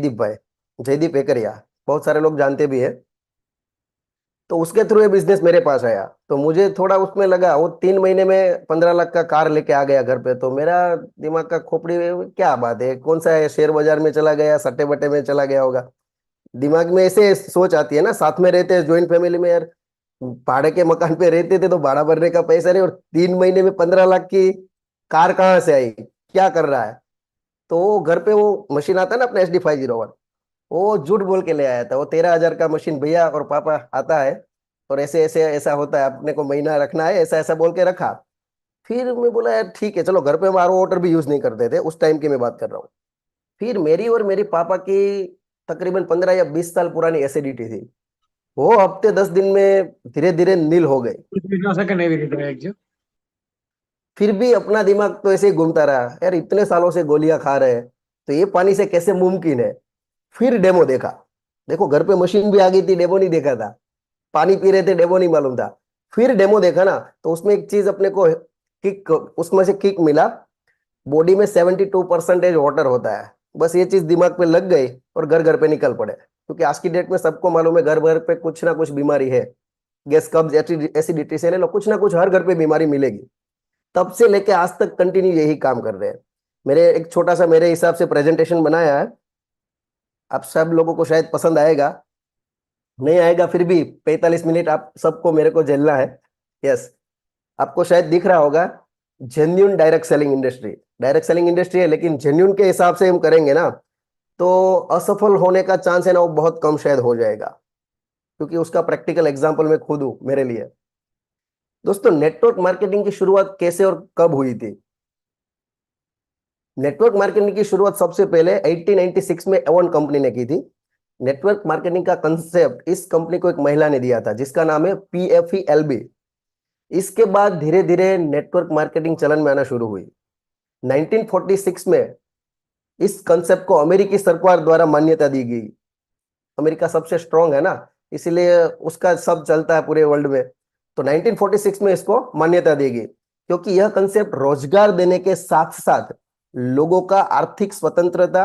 जयदीप भाई, जयदीप एकरिया, बहुत सारे लोग जानते भी है। तो उसके थ्रू ये बिजनेस मेरे पास आया, तो मुझे थोड़ा उसमें लगा। वो 3 महीने में 15 लाख का कार लेके आ गया घर पे, तो मेरा दिमाग का खोपड़ी में क्या बात है, कौन सा है, शेयर बाजार में चला गया, सट्टे बट्टे में चला गया होगा। दिमाग में ऐसे सोच आती है ना। साथ में रहते हैं ज्वाइंट फैमिली में यार, भाड़े के मकान पे रहते थे तो भाड़ा भरने का पैसा नहीं, और 3 महीने में 15 लाख की कार कहाँ से आई, क्या कर रहा है। तो वो घर पे वो मशीन आता है ना अपना SD 501, वो झूठ बोल के ले आया था। वो 13 हजार का मशीन, भैया और पापा आता है और ऐसे ऐसे ऐसा होता है, अपने को महीना रखना है, ऐसा ऐसा बोल के रखा। फिर मैं बोला यार ठीक है चलो, घर पे हम RO वाटर भी यूज नहीं करते थे उस टाइम की मैं बात कर रहा हूँ। फिर मेरी और मेरे पापा की तकरीबन 15 या 20 साल पुरानी एसिडिटी थी, वो हफ्ते 10 दिन में धीरे धीरे नील हो गई। कुछ भी हो सके नहीं भी रहे। फिर भी अपना दिमाग तो ऐसे ही घूमता रहा, यार इतने सालों से गोलियां खा रहे हैं तो ये पानी से कैसे मुमकिन है। फिर डेमो देखा। देखो घर पे मशीन भी आ गई थी, डेमो नहीं देखा था। पानी पी रहे थे, डेमो नहीं मालूम था। फिर डेमो देखा ना, तो उसमें एक चीज अपने को किक, उसमें से किक मिला। बॉडी में 72% वाटर होता है। बस ये चीज दिमाग पे लग गई और घर घर पे निकल पड़े, क्योंकि आज की डेट में सबको मालूम है घर घर पे कुछ ना कुछ बीमारी है। गैस, कब्ज, एसिडिटी से ले लो, कुछ ना कुछ हर घर पे बीमारी मिलेगी। तब से लेके आज तक कंटिन्यू यही काम कर रहे हैं। मेरे एक छोटा सा मेरे हिसाब से प्रेजेंटेशन बनाया है, आप सब लोगों को शायद पसंद आएगा। नहीं आएगा फिर भी 45 मिनट आप सबको मेरे को झेलना है। यस, आपको शायद दिख रहा होगा, genuine direct selling industry. Direct selling industry है, लेकिन जेन्यून के हिसाब से हम करेंगे ना, तो असफल होने का चांस है ना वो बहुत कम शायद हो जाएगा, क्योंकि उसका प्रैक्टिकल एग्जांपल मैं खुद हूं मेरे लिए। दोस्तों, नेटवर्क मार्केटिंग की शुरुआत कैसे और कब हुई थी? नेटवर्क मार्केटिंग की शुरुआत सबसे पहले 1896 में एवन कंपनी ने की थी। नेटवर्क मार्केटिंग का कंसेप्ट इस कंपनी को एक महिला ने दिया था, जिसका नाम है PFELB। इसके बाद धीरे धीरे नेटवर्क मार्केटिंग चलन में आना शुरू हुई। 1946 में इस कंसेप्ट को अमेरिकी सरकार द्वारा मान्यता दी गई। अमेरिका सबसे स्ट्रांग है ना, इसीलिए उसका सब चलता है पूरे वर्ल्ड में। तो 1946 में इसको मान्यता दी गई, क्योंकि यह कंसेप्ट रोजगार देने के साथ साथ लोगों का आर्थिक स्वतंत्रता,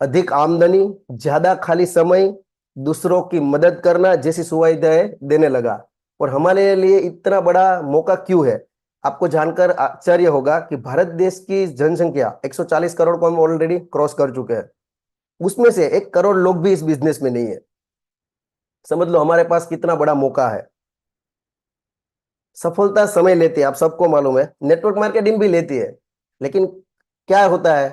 अधिक आमदनी, ज्यादा खाली समय, दूसरों की मदद करना जैसी सुविधाएं देने लगा। और हमारे लिए इतना बड़ा मौका क्यों है? आपको जानकर आश्चर्य होगा कि भारत देश की जनसंख्या 140 करोड़ को हम ऑलरेडी क्रॉस कर चुके हैं। उसमें से 1 करोड़ लोग भी इस बिजनेस में नहीं है। समझ लो हमारे पास कितना बड़ा मौका है। सफलता समय लेती है, आप सबको मालूम है, नेटवर्क मार्केटिंग भी लेती है। लेकिन क्या होता है,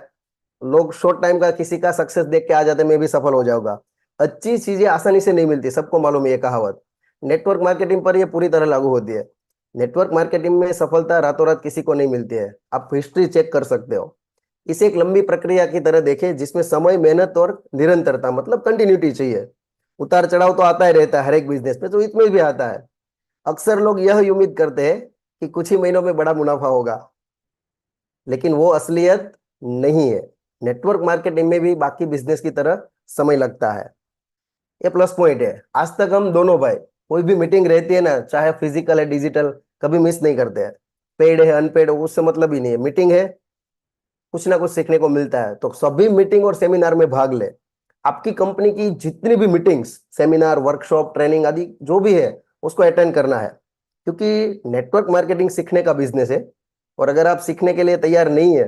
लोग शॉर्ट टाइम का किसी का सक्सेस देख के आ जाते हैं, मैं भी सफल हो जाऊंगा। अच्छी चीजें आसानी से नहीं मिलती, सबको मालूम है ये कहावत। नेटवर्क मार्केटिंग पर ये पूरी तरह लागू होती है। नेटवर्क मार्केटिंग में सफलता रातों रात किसी को नहीं मिलती है, आप हिस्ट्री चेक कर सकते हो। इसे एक लंबी प्रक्रिया की तरह देखें, जिसमें समय, मेहनत और निरंतरता, मतलब कंटिन्यूटी चाहिए। उतार चढ़ाव तो आता ही रहता है हर एक बिजनेस में, तो इसमें भी आता है। अक्सर लोग यह उम्मीद करते हैं कि कुछ ही महीनों में बड़ा मुनाफा होगा, लेकिन वो असलियत नहीं है। नेटवर्क मार्केटिंग में भी बाकी बिजनेस की तरह समय लगता है। ये प्लस पॉइंट है। आज तक हम दोनों भाई, कोई भी मीटिंग रहती है ना, चाहे फिजिकल है डिजिटल, कभी मिस नहीं करते हैं। पेड है अनपेड, उससे मतलब ही नहीं है, मीटिंग है, कुछ ना कुछ सीखने को मिलता है, तो सभी मीटिंग और सेमिनार में भाग ले। आपकी कंपनी की जितनी भी मीटिंग्स, सेमिनार, वर्कशॉप, ट्रेनिंग आदि जो भी है, उसको अटेंड करना है, क्योंकि नेटवर्क मार्केटिंग सीखने का बिजनेस है। और अगर आप सीखने के लिए तैयार नहीं है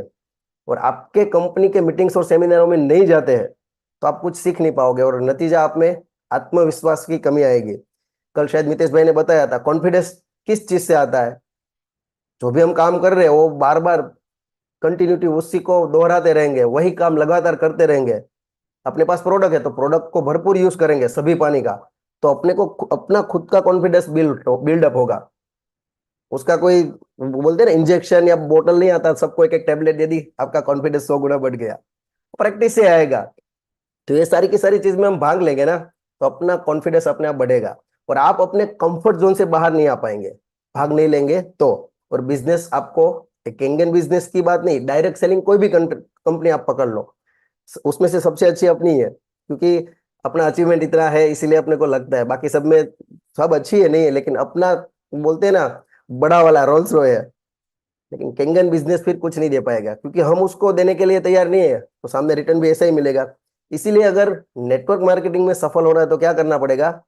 और आपके कंपनी के मीटिंग्स और सेमिनारों में नहीं जाते हैं, तो आप कुछ सीख नहीं पाओगे और नतीजा आप में आत्मविश्वास की कमी आएगी। कल शायद मितेश भाई ने बताया था, कॉन्फिडेंस किस चीज से आता है? जो भी हम काम कर रहे हैं वो बार बार कंटिन्यूटी उसी को दोहराते रहेंगे, वही काम लगातार करते रहेंगे। अपने पास प्रोडक्ट है तो प्रोडक्ट को भरपूर यूज करेंगे सभी पानी का, तो अपने को अपना खुद का कॉन्फिडेंस बिल्डअप होगा। उसका कोई, बोलते हैं ना, इंजेक्शन या बोतल नहीं आता, सबको एक एक टेबलेट दे दी, आपका कॉन्फिडेंस 100 गुना बढ़ गया। प्रैक्टिस से आएगा। तो ये सारी की सारी चीज में हम भाग लेंगे ना, तो अपना कॉन्फिडेंस अपने आप बढ़ेगा। और आप अपने कंफर्ट जोन से बाहर नहीं आ पाएंगे, भाग नहीं लेंगे तो। और बिजनेस आपको, एक इंडियन बिजनेस की बात नहीं, डायरेक्ट सेलिंग कोई भी कंपनी आप पकड़ लो, उसमें से सबसे अच्छी अपनी है, क्योंकि अपना अचीवमेंट इतना है इसीलिए अपने को लगता है। बाकी सब में सब अच्छी है नहीं है, लेकिन अपना, बोलते हैं ना, बड़ा वाला रोल्स रॉय है। लेकिन कैंगन बिजनेस फिर कुछ नहीं दे पाएगा, क्योंकि हम उसको देने के लिए तैयार नहीं है, तो सामने रिटर्न भी ऐसा ही मिलेगा। इसीलिए अगर नेटवर्क मार्केटिंग में सफल होना है तो क्या करना पड़ेगा,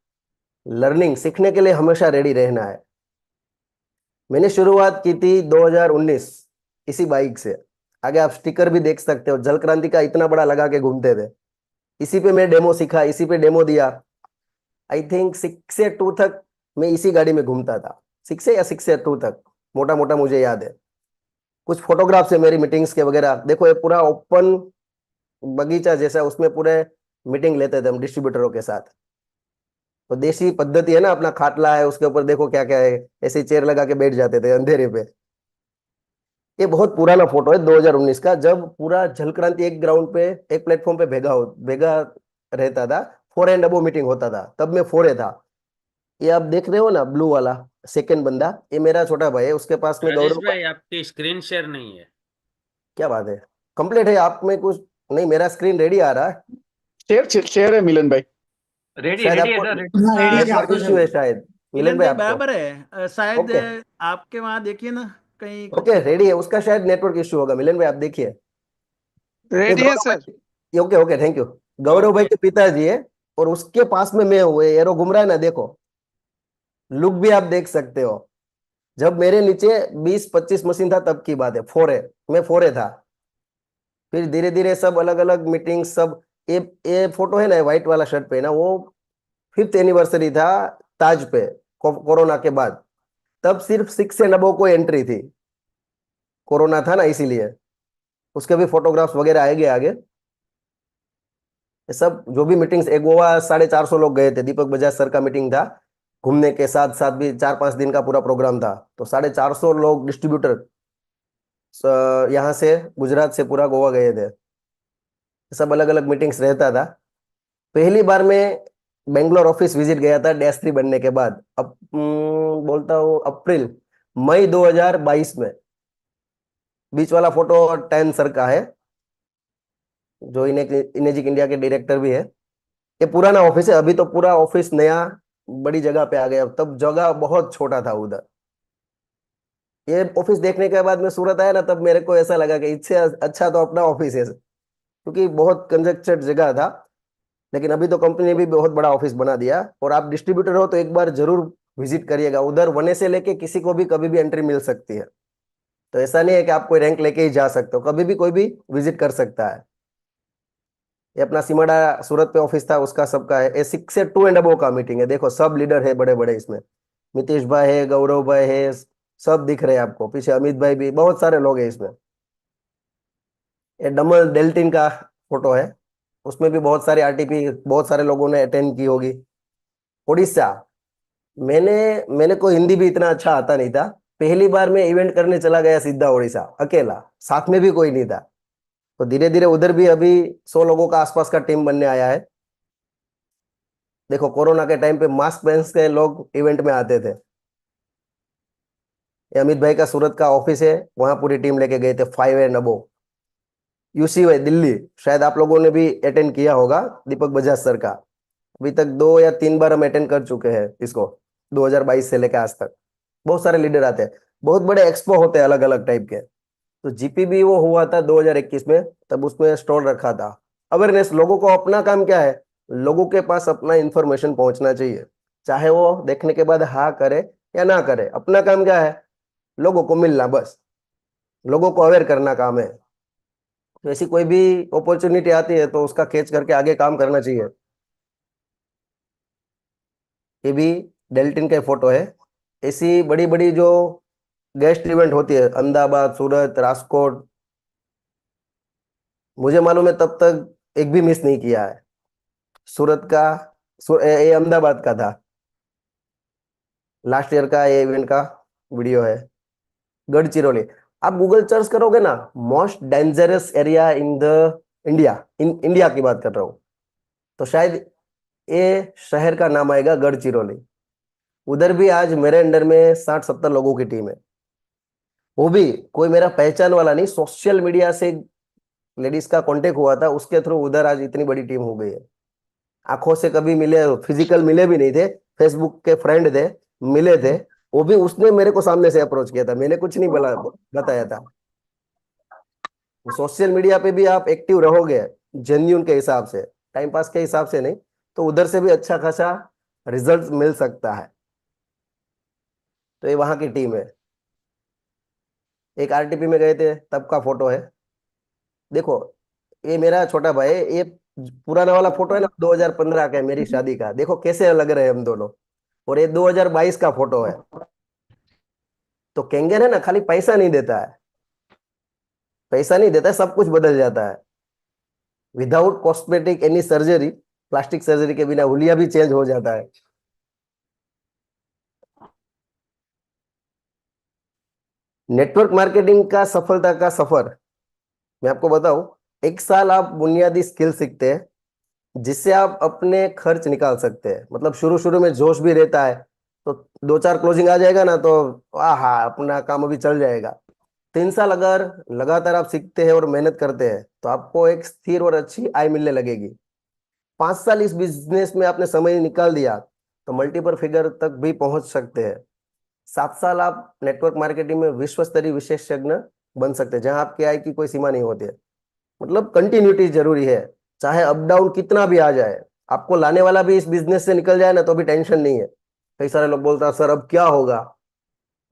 लर्निंग सीखने के लिए हमेशा रेडी रहना है। मैंने शुरुआत की थी 2019 इसी बाइक से। आगे आप स्टिकर भी देख सकते हो, जल क्रांति का इतना बड़ा लगा के घूमते थे। इसी पे मैं डेमो सीखा, इसी पे डेमो दिया। आई थिंक 6 से 2 तक मैं इसी गाड़ी में घूमता था, 6 से 2 तक, मोटा मोटा मुझे याद है। कुछ फोटोग्राफ्स है मेरी मीटिंग्स के वगैरह, देखो ये पूरा ओपन बगीचा जैसा, उसमें पूरे मीटिंग लेते थे हम डिस्ट्रीब्यूटरों के साथ। तो देसी पद्धति है ना, अपना खाटला है, उसके ऊपर देखो क्या क्या है, ऐसे चेयर लगा के बैठ जाते थे अंधेरे पे। ये बहुत पुराना फोटो है 2019 का, जब पूरा जल क्रांति एक ग्राउंड पे, एक प्लेटफॉर्म पे भेगा रहता था। 4 एंड अबो मीटिंग होता था, तब मैं 4 था। ये आप देख रहे हो ना ब्लू वाला सेकंड बंदा, ये मेरा छोटा भाई है, उसके पास में राजेश गौरव। भाई आपकी स्क्रीन शेयर नहीं है। क्या बात है, कंप्लीट है आप में कुछ नहीं, मेरा स्क्रीन रेडी आ रहा है। शेयर शेयर है मिलन भाई। रेडी शायद रेडी है आपको सर, रेडी हाँ रेडी है नेटवर्क आपको इश्यू है शायद, मिलन मिलन भाई भाई आपको। बराबर है शायद ओके आपके वहां देखिए ना कहीं कुछ। ओके, रेडी है, उसका शायद नेटवर्क इश्यू होगा। मिलन भाई आप देखिए, ये रेडी है गौरव सर। भाई, ओके ओके थैंक यू। गौरव भाई ओके के पिताजी है, और उसके पास में मैं हूँ, ये एरो घूम रहा है ना, देखो लुक भी आप देख सकते हो। जब मेरे नीचे 20-25 मशीन था तब की बात है, 4 मैं 4 था। फिर धीरे धीरे सब अलग अलग मीटिंग सब। ये फोटो है ना, व्हाइट वाला शर्ट पे ना, वो 5th एनिवर्सरी था ताज पे, कोरोना के बाद। तब सिर्फ 6 एंड अबो को एंट्री थी, कोरोना था ना इसीलिए। उसके भी फोटोग्राफ्स वगैरह आएंगे आगे। ये सब जो भी मीटिंग्स, एक गोवा 450 लोग गए थे, दीपक बजाज सर का मीटिंग था। घूमने के साथ साथ भी 4-5 दिन का पूरा प्रोग्राम था, तो 450 लोग डिस्ट्रीब्यूटर यहाँ से, गुजरात से पूरा गोवा गए थे। सब अलग अलग मीटिंग्स रहता था। पहली बार मैं बेंगलोर ऑफिस विजिट गया था डैश 3 बनने के बाद, अब बोलता हूँ अप्रैल मई 2022 में। बीच वाला फोटो 10 सर का है, जो इनेजिक इंडिया के डायरेक्टर भी है। ये पुराना ऑफिस है, अभी तो पूरा ऑफिस नया बड़ी जगह पे आ गया, तब जगह बहुत छोटा था उधर। ये ऑफिस देखने के बाद मैं सूरत आया ना, तब मेरे को ऐसा लगा कि इससे अच्छा तो अपना ऑफिस है, क्योंकि बहुत कंजस्टेड जगह था। लेकिन अभी तो कंपनी ने भी बहुत बड़ा ऑफिस बना दिया, और आप डिस्ट्रीब्यूटर हो तो एक बार जरूर विजिट करिएगा उधर। वने से लेके किसी को भी कभी भी एंट्री मिल सकती है, तो ऐसा नहीं है कि आप कोई रैंक लेके ही जा सकते हो, कभी भी कोई भी विजिट कर सकता है। ये अपना सिमड़ा सूरत पे ऑफिस था उसका, सबका है। ये 6 से 2 एंड अबो का मीटिंग है, देखो सब लीडर है बड़े बड़े इसमें। नीतीश भाई है, गौरव भाई है, सब दिख रहे हैं आपको पीछे, अमित भाई भी, बहुत सारे लोग हैं इसमें। ये डमल डेल्टिन का फोटो है, उसमें भी बहुत सारे आरटीपी, बहुत सारे लोगों ने अटेंड की होगी। उड़ीसा, मैंने मैंने को हिंदी भी इतना अच्छा आता नहीं था। पहली बार मैं इवेंट करने चला गया सीधा उड़ीसा, अकेला, साथ में भी कोई नहीं था। तो धीरे धीरे उधर भी अभी 100 लोगों का आसपास का टीम बनने आया है। देखो कोरोना के टाइम पे मास्क पहन के लोग इवेंट में आते थे। ये अमित भाई का सूरत का ऑफिस है, वहां पूरी टीम लेके गए थे 5 एंड अबो। यूसीवाई दिल्ली, शायद आप लोगों ने भी अटेंड किया होगा, दीपक बजाज सर का। अभी तक 2 या 3 बार हम अटेंड कर चुके हैं इसको, 2022 से लेकर आज तक। बहुत सारे लीडर आते हैं, बहुत बड़े एक्सपो होते हैं अलग अलग टाइप के। तो जीपीबी वो हुआ था 2021 में, तब उसमें स्टॉल रखा था। अवेयरनेस, लोगों को अपना काम क्या है, लोगों के पास अपना इंफॉर्मेशन पहुंचना चाहिए, चाहे वो देखने के बाद हाँ करे या ना करे। अपना काम क्या है, लोगों को मिलना, बस लोगों को अवेयर करना काम है। तो ऐसी कोई भी अपॉर्चुनिटी आती है तो उसका कैच करके आगे काम करना चाहिए। ये भी डेल्टिन का फोटो है। ऐसी बड़ी बड़ी जो गेस्ट इवेंट होती है, अहमदाबाद, सूरत, राजकोट, मुझे मालूम है तब तक एक भी मिस नहीं किया है। सूरत का, ये अहमदाबाद का था लास्ट ईयर का, ये इवेंट का वीडियो है। गढ़चिरौली, आप गूगल सर्च करोगे ना, most dangerous area in the India, in India की बात कर रहा हूँ, तो शायद ये शहर का नाम आएगा गढ़चिरौली। उधर भी आज मेरे अंडर में 60-70 लोगों की टीम है। वो भी कोई मेरा पहचान वाला नहीं, सोशल मीडिया से लेडीज का कांटेक्ट हुआ था, उसके थ्रू उधर आज इतनी बड़ी टीम हो गई है। आंखों से कभी मिले, फिजिकल मिले भी नहीं थे, फेसबुक के फ्रेंड थे, मिले थे, वो भी उसने मेरे को सामने से अप्रोच किया था, मैंने कुछ नहीं बताया था। सोशल मीडिया पे भी आप एक्टिव रहोगे जेन्यून के हिसाब से, टाइम पास के हिसाब से नहीं, तो उधर से भी अच्छा खासा रिजल्ट मिल सकता है। तो ये वहां की टीम है। एक आरटीपी में गए थे तब का फोटो है, देखो। ये मेरा छोटा भाई है, ये पुराना वाला फोटो है ना 2015 का है, मेरी शादी का। देखो कैसे लग रहे हैं हम दोनों। और ये 2022 का फोटो है। तो केंगेर है ना, खाली पैसा नहीं देता है, पैसा नहीं देता है, सब कुछ बदल जाता है। Without cosmetic any surgery, plastic surgery के बिना हुलिया भी चेंज हो जाता है। नेटवर्क मार्केटिंग का सफलता का सफर मैं आपको बताऊं, 1 साल आप बुनियादी स्किल सीखते हैं जिससे आप अपने खर्च निकाल सकते हैं। मतलब शुरू शुरू में जोश भी रहता है, तो 2-4 क्लोजिंग आ जाएगा ना, तो आहा अपना काम अभी चल जाएगा। 3 साल अगर लगातार आप सीखते हैं और मेहनत करते हैं तो आपको एक स्थिर और अच्छी आय मिलने लगेगी। 5 साल इस बिजनेस में आपने समय निकाल दिया तो मल्टीपल फिगर तक भी पहुंच सकते हैं। 7 साल आप नेटवर्क मार्केटिंग में विश्व स्तरीय विशेषज्ञ बन सकते हैं, जहां आपकी आय की कोई सीमा नहीं होती है। मतलब कंटिन्यूटी जरूरी है, चाहे अप डाउन कितना भी आ जाए। आपको लाने वाला भी इस बिजनेस से निकल जाए ना तो भी टेंशन नहीं है। कई सारे लोग बोलते हैं सर अब क्या होगा।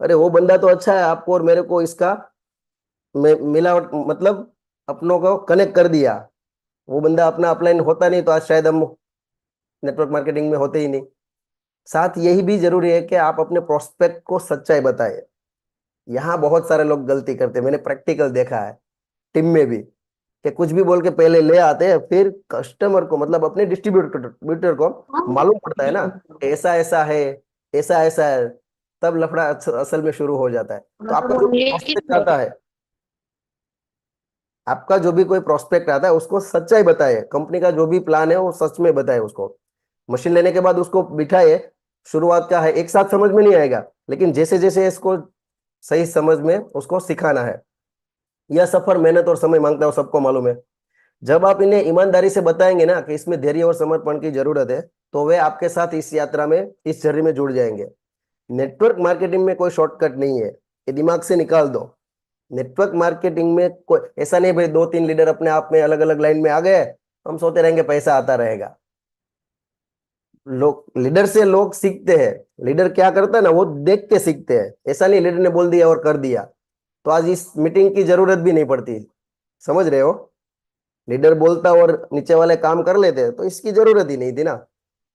अरे वो बंदा तो अच्छा है, आपको और मेरे को इसका मिलावट मतलब अपनों को कनेक्ट कर दिया। वो बंदा अपना अपलाइन होता नहीं तो आज शायद हम नेटवर्क मार्केटिंग में होते ही नहीं। साथ यही भी जरूरी है कि आप अपने प्रोस्पेक्ट को सच्चाई बताएं। यहाँ बहुत सारे लोग गलती करते हैं, मैंने प्रैक्टिकल देखा है टीम में भी, कि कुछ भी बोल के पहले ले आते हैं, फिर कस्टमर को मतलब अपने डिस्ट्रीब्यूटर को मालूम पड़ता है ना कि ऐसा ऐसा है, ऐसा ऐसा है, तब लफड़ा असल में शुरू हो जाता है। तो आपका जो प्रोस्पेक्ट आता है, आपका जो भी कोई प्रोस्पेक्ट आता है उसको सच्चाई बताए, कंपनी का जो भी प्लान है वो सच में बताए उसको। मशीन लेने के बाद उसको बिठाए। शुरुआत क्या है, एक साथ समझ में नहीं आएगा, लेकिन जैसे जैसे इसको सही समझ में उसको सिखाना है। यह सफर मेहनत और समय मांगता है, वो सबको मालूम है। जब आप इन्हें ईमानदारी से बताएंगे ना कि इसमें धैर्य और समर्पण की जरूरत है, तो वे आपके साथ इस यात्रा में, इस जर्नी में जुड़ जाएंगे। नेटवर्क मार्केटिंग में कोई शॉर्टकट नहीं है, ये दिमाग से निकाल दो। नेटवर्क मार्केटिंग में कोई ऐसा नहीं भाई 2-3 लीडर अपने आप में अलग अलग लाइन में आ गए, हम सोते रहेंगे पैसा आता रहेगा। लोग लीडर से लोग सीखते हैं। लीडर क्या करता है ना, वो देख के सीखते हैं। ऐसा नहीं लीडर ने बोल दिया और कर दिया, तो आज इस मीटिंग की जरूरत भी नहीं पड़ती। समझ रहे हो, लीडर बोलता और नीचे वाले काम कर लेते तो इसकी जरूरत ही नहीं थी ना।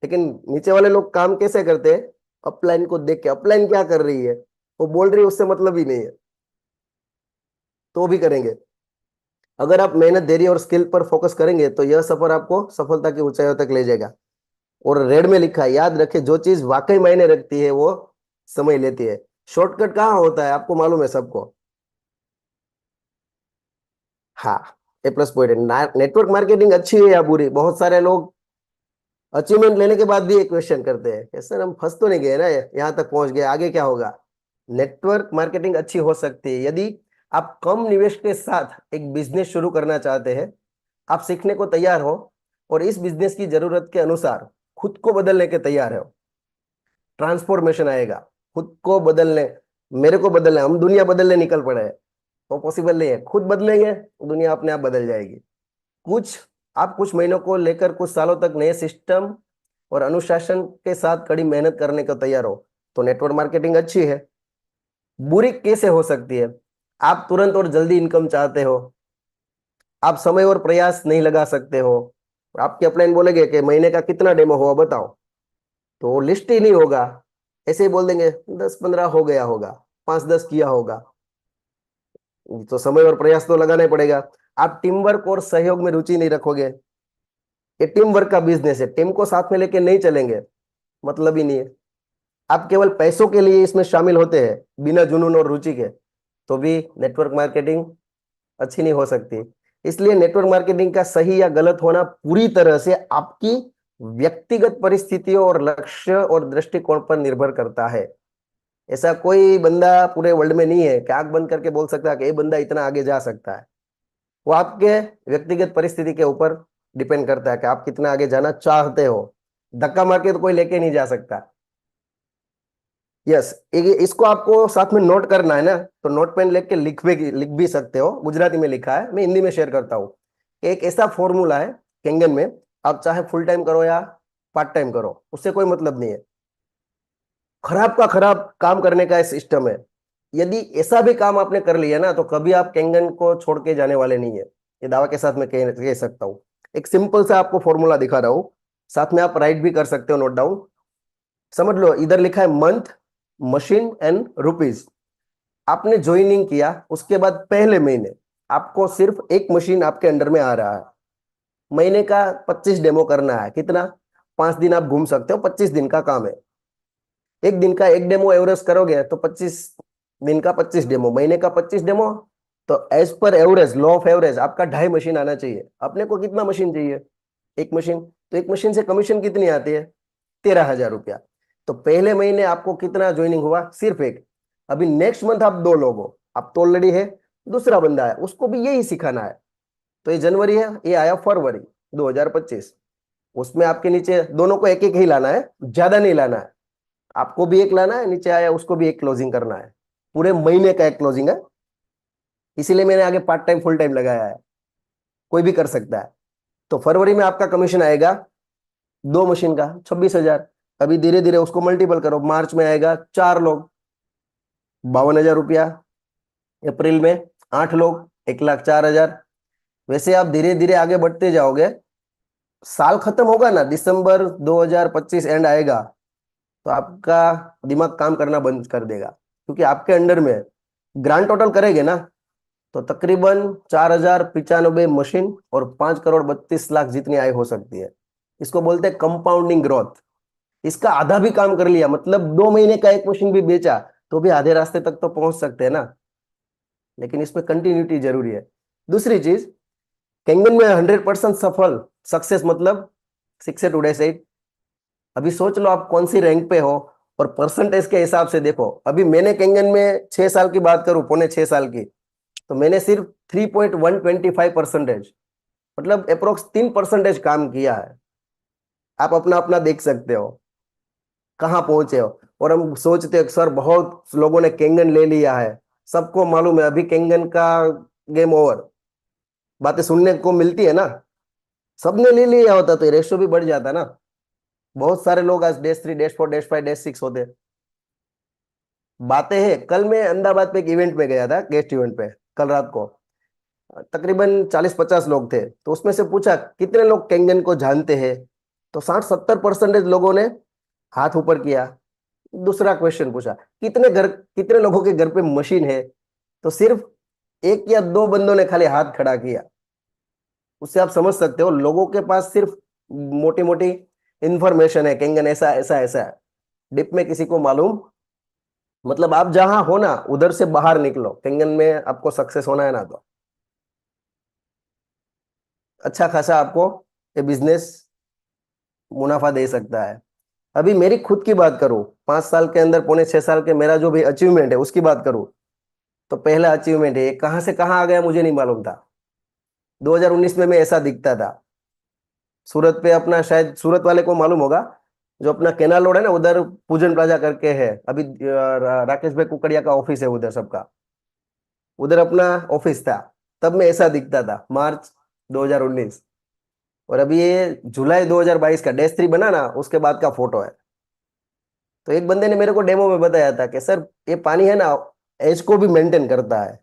लेकिन नीचे वाले लोग काम कैसे करते हैं, अपलाइन को देख के, अपलाइन क्या कर रही है, वो बोल रही है उससे मतलब ही नहीं है, तो भी करेंगे। अगर आप मेहनत धैर्य और स्किल पर फोकस करेंगे तो यह सफर आपको सफलता की ऊंचाइयों तक ले जाएगा। और रेड में लिखा है, याद रखे, जो चीज वाकई मायने रखती है वो समय लेती है। शॉर्टकट कहाँ होता है आपको मालूम है सबको। हाँ, ए प्लस पॉइंट है। नेटवर्क मार्केटिंग अच्छी है या बुरी, बहुत सारे लोग अचीवमेंट लेने के बाद भी एक क्वेश्चन करते हैं कि सर हम फंस तो नहीं गए ना, यहाँ तक पहुंच गए, आगे क्या होगा। नेटवर्क मार्केटिंग अच्छी हो सकती है यदि आप कम निवेश के साथ एक बिजनेस शुरू करना चाहते हैं, आप सीखने को तैयार हो और इस बिजनेस की जरूरत के अनुसार खुद को बदलने के तैयार हो। ट्रांसफॉर्मेशन आएगा, खुद को बदलने, मेरे को बदलने, हम दुनिया बदलने निकल पड़े हैं, वो पॉसिबल नहीं है। खुद बदलेंगे दुनिया अपने आप बदल जाएगी। कुछ आप कुछ महीनों को लेकर कुछ सालों तक नए सिस्टम और अनुशासन के साथ कड़ी मेहनत करने को तैयार हो तो नेटवर्क मार्केटिंग अच्छी है। बुरी कैसे हो सकती है, आप तुरंत और जल्दी इनकम चाहते हो, आप समय और प्रयास नहीं लगा सकते हो। आपके अपलाइन बोलेंगे कि महीने का कितना डेमो हुआ बताओ, तो वो लिस्ट ही नहीं होगा। ऐसे ही बोल देंगे 10-15 हो गया होगा, 5-10 किया होगा। तो समय और प्रयास तो लगाना ही पड़ेगा। आप टीम वर्क और सहयोग में रुचि नहीं रखोगे। ये टीम वर्क का बिजनेस है, टीम को साथ में लेके नहीं चलेंगे, मतलब ही नहीं है। आप केवल पैसों के लिए इसमें शामिल होते हैं बिना जुनून और रुचि के, तो भी नेटवर्क मार्केटिंग अच्छी नहीं हो सकती। इसलिए नेटवर्क मार्केटिंग का सही या गलत होना पूरी तरह से आपकी व्यक्तिगत परिस्थितियों और लक्ष्य और दृष्टिकोण पर निर्भर करता है। ऐसा कोई बंदा पूरे वर्ल्ड में नहीं है कि आंख बंद करके बोल सकता है कि ये बंदा इतना आगे जा सकता है। वो आपके व्यक्तिगत परिस्थिति के ऊपर डिपेंड करता है कि आप कितना आगे जाना चाहते हो। धक्का मार के तो कोई लेके नहीं जा सकता। यस, इसको आपको साथ में नोट करना है ना, तो नोट पेन लेके लिख भी सकते हो। गुजराती में लिखा है, मैं हिंदी में शेयर करता हूँ। एक ऐसा फॉर्मूला है केंगन में, आप चाहे फुल टाइम करो या पार्ट टाइम करो, उससे कोई मतलब नहीं है। खराब का खराब काम करने का सिस्टम है। यदि ऐसा भी काम आपने कर लिया ना, तो कभी आप केंगन को छोड़ के जाने वाले नहीं है, ये दावा के साथ मैं कह सकता हूँ। एक सिंपल सा आपको फॉर्मूला दिखा रहा हूँ, साथ में आप राइट भी कर सकते हो, नोट डाउन। समझ लो, इधर लिखा है मंथ, मशीन एंड रुपीज। आपने ज्वाइनिंग किया, उसके बाद पहले महीने आपको सिर्फ एक मशीन आपके अंडर में आ रहा है। महीने का 25 डेमो करना है। कितना? 5 दिन आप घूम सकते हो, 25 दिन का काम है। एक दिन का एक डेमो एवरेज करोगे तो 25 दिन का 25 डेमो, महीने का 25 डेमो। तो as per average, law of average, आपका 2.5 मशीन आना चाहिए। अपने को कितना मशीन चाहिए? एक मशीन। तो एक मशीन से कमीशन कितनी आती है? 13,000 रुपया। तो पहले महीने आपको कितना ज्वाइनिंग हुआ? सिर्फ एक। अभी नेक्स्ट मंथ आप 2 लोग हो, आप तो ऑलरेडी है, दूसरा बंदा है, उसको भी यही सिखाना है। तो ये जनवरी है, ये आया फरवरी 2025। उसमें आपके नीचे दोनों को एक एक ही लाना है, ज्यादा नहीं लाना है। आपको भी एक लाना है, नीचे आया उसको भी एक क्लोजिंग करना है। पूरे महीने का एक क्लोजिंग है, इसीलिए मैंने आगे पार्ट टाइम फुल टाइम लगाया है, कोई भी कर सकता है। तो फरवरी में आपका कमीशन आएगा 2 मशीन का 26,000। अभी धीरे धीरे उसको मल्टीपल करो, मार्च में आएगा 4 लोग 52,000 रुपया। अप्रैल में 8 लोग 1,04,000। वैसे आप धीरे धीरे आगे बढ़ते जाओगे, साल खत्म होगा ना, दिसंबर 2025 एंड आएगा, तो आपका दिमाग काम करना बंद कर देगा, क्योंकि आपके अंडर में ग्रांड टोटल करेंगे ना, तो तकरीबन 4,095 मशीन और 5,32,00,000 जितनी आय हो सकती है। इसको बोलते हैं कंपाउंडिंग ग्रोथ। इसका आधा भी काम कर लिया, मतलब 2 महीने का एक मशीन भी बेचा, तो भी आधे रास्ते तक तो पहुंच सकते हैं ना। लेकिन इसमें कंटिन्यूटी जरूरी है। दूसरी चीज, केंगन में 100% सफल, सक्सेस मतलब 6 टुडे से। अभी सोच लो आप कौन सी रैंक पे हो, और परसेंटेज के हिसाब से देखो। अभी मैंने केंगन में 6 साल की बात करूं, पौने 6 साल की, तो मैंने सिर्फ 3.125%, मतलब अप्रोक्स 3% काम किया है। आप अपना अपना देख सकते हो कहाँ पहुंचे हो। और हम सोचते हैं सर बहुत लोगों ने केंगन ले लिया है, सबको मालूम है अभी केंगन का गेम ओवर। बातें सुनने को मिलती है ना, सबने ले लिया होता तो रेशो भी बढ़ जाता ना। बहुत सारे लोग आज -3, -4, -5, -6 होते। बातें हैं। कल मैं अहमदाबाद पे एक इवेंट में गया था, गेस्ट इवेंट पे, कल रात को। तकरीबन 40-50 लोग थे, तो उसमें से पूछा कितने लोग केंगन को जानते हैं, तो 60-70% लोगों ने हाथ ऊपर किया। दूसरा क्वेश्चन पूछा कितने लोगों के घर पे मशीन है, तो सिर्फ 1 या 2 बंदों ने खाली हाथ खड़ा किया। उससे आप समझ सकते हो लोगों के पास सिर्फ मोटी मोटी इंफॉर्मेशन है, केंगन ऐसा ऐसा ऐसा है, डिप में किसी को मालूम। मतलब आप जहां हो ना, उधर से बाहर निकलो, केंगन में आपको सक्सेस होना है ना, तो अच्छा खासा आपको ये बिजनेस मुनाफा दे सकता है। अभी मेरी खुद की बात करूं, 5 साल के अंदर, पौने 6 साल के, मेरा जो भी अचीवमेंट है उसकी बात करूं, तो पहला अचीवमेंट है, कहां से कहां आ गया मुझे नहीं मालूम था। 2019 में मैं ऐसा दिखता था सूरत पे, अपना शायद सूरत वाले को मालूम होगा, जो अपना केनाल रोड है ना, उधर पूजन प्लाजा करके है। अभी राकेश भाई कुकड़िया का ऑफिस है उधर, सबका उधर अपना ऑफिस था। तब मैं ऐसा दिखता था, मार्च 2019। और अभी ये जुलाई 2022 का -3 बना ना, उसके बाद का फोटो है। तो एक बंदे ने मेरे को डेमो में बताया था कि सर ये पानी है ना, एज को भी मेंटेन करता है।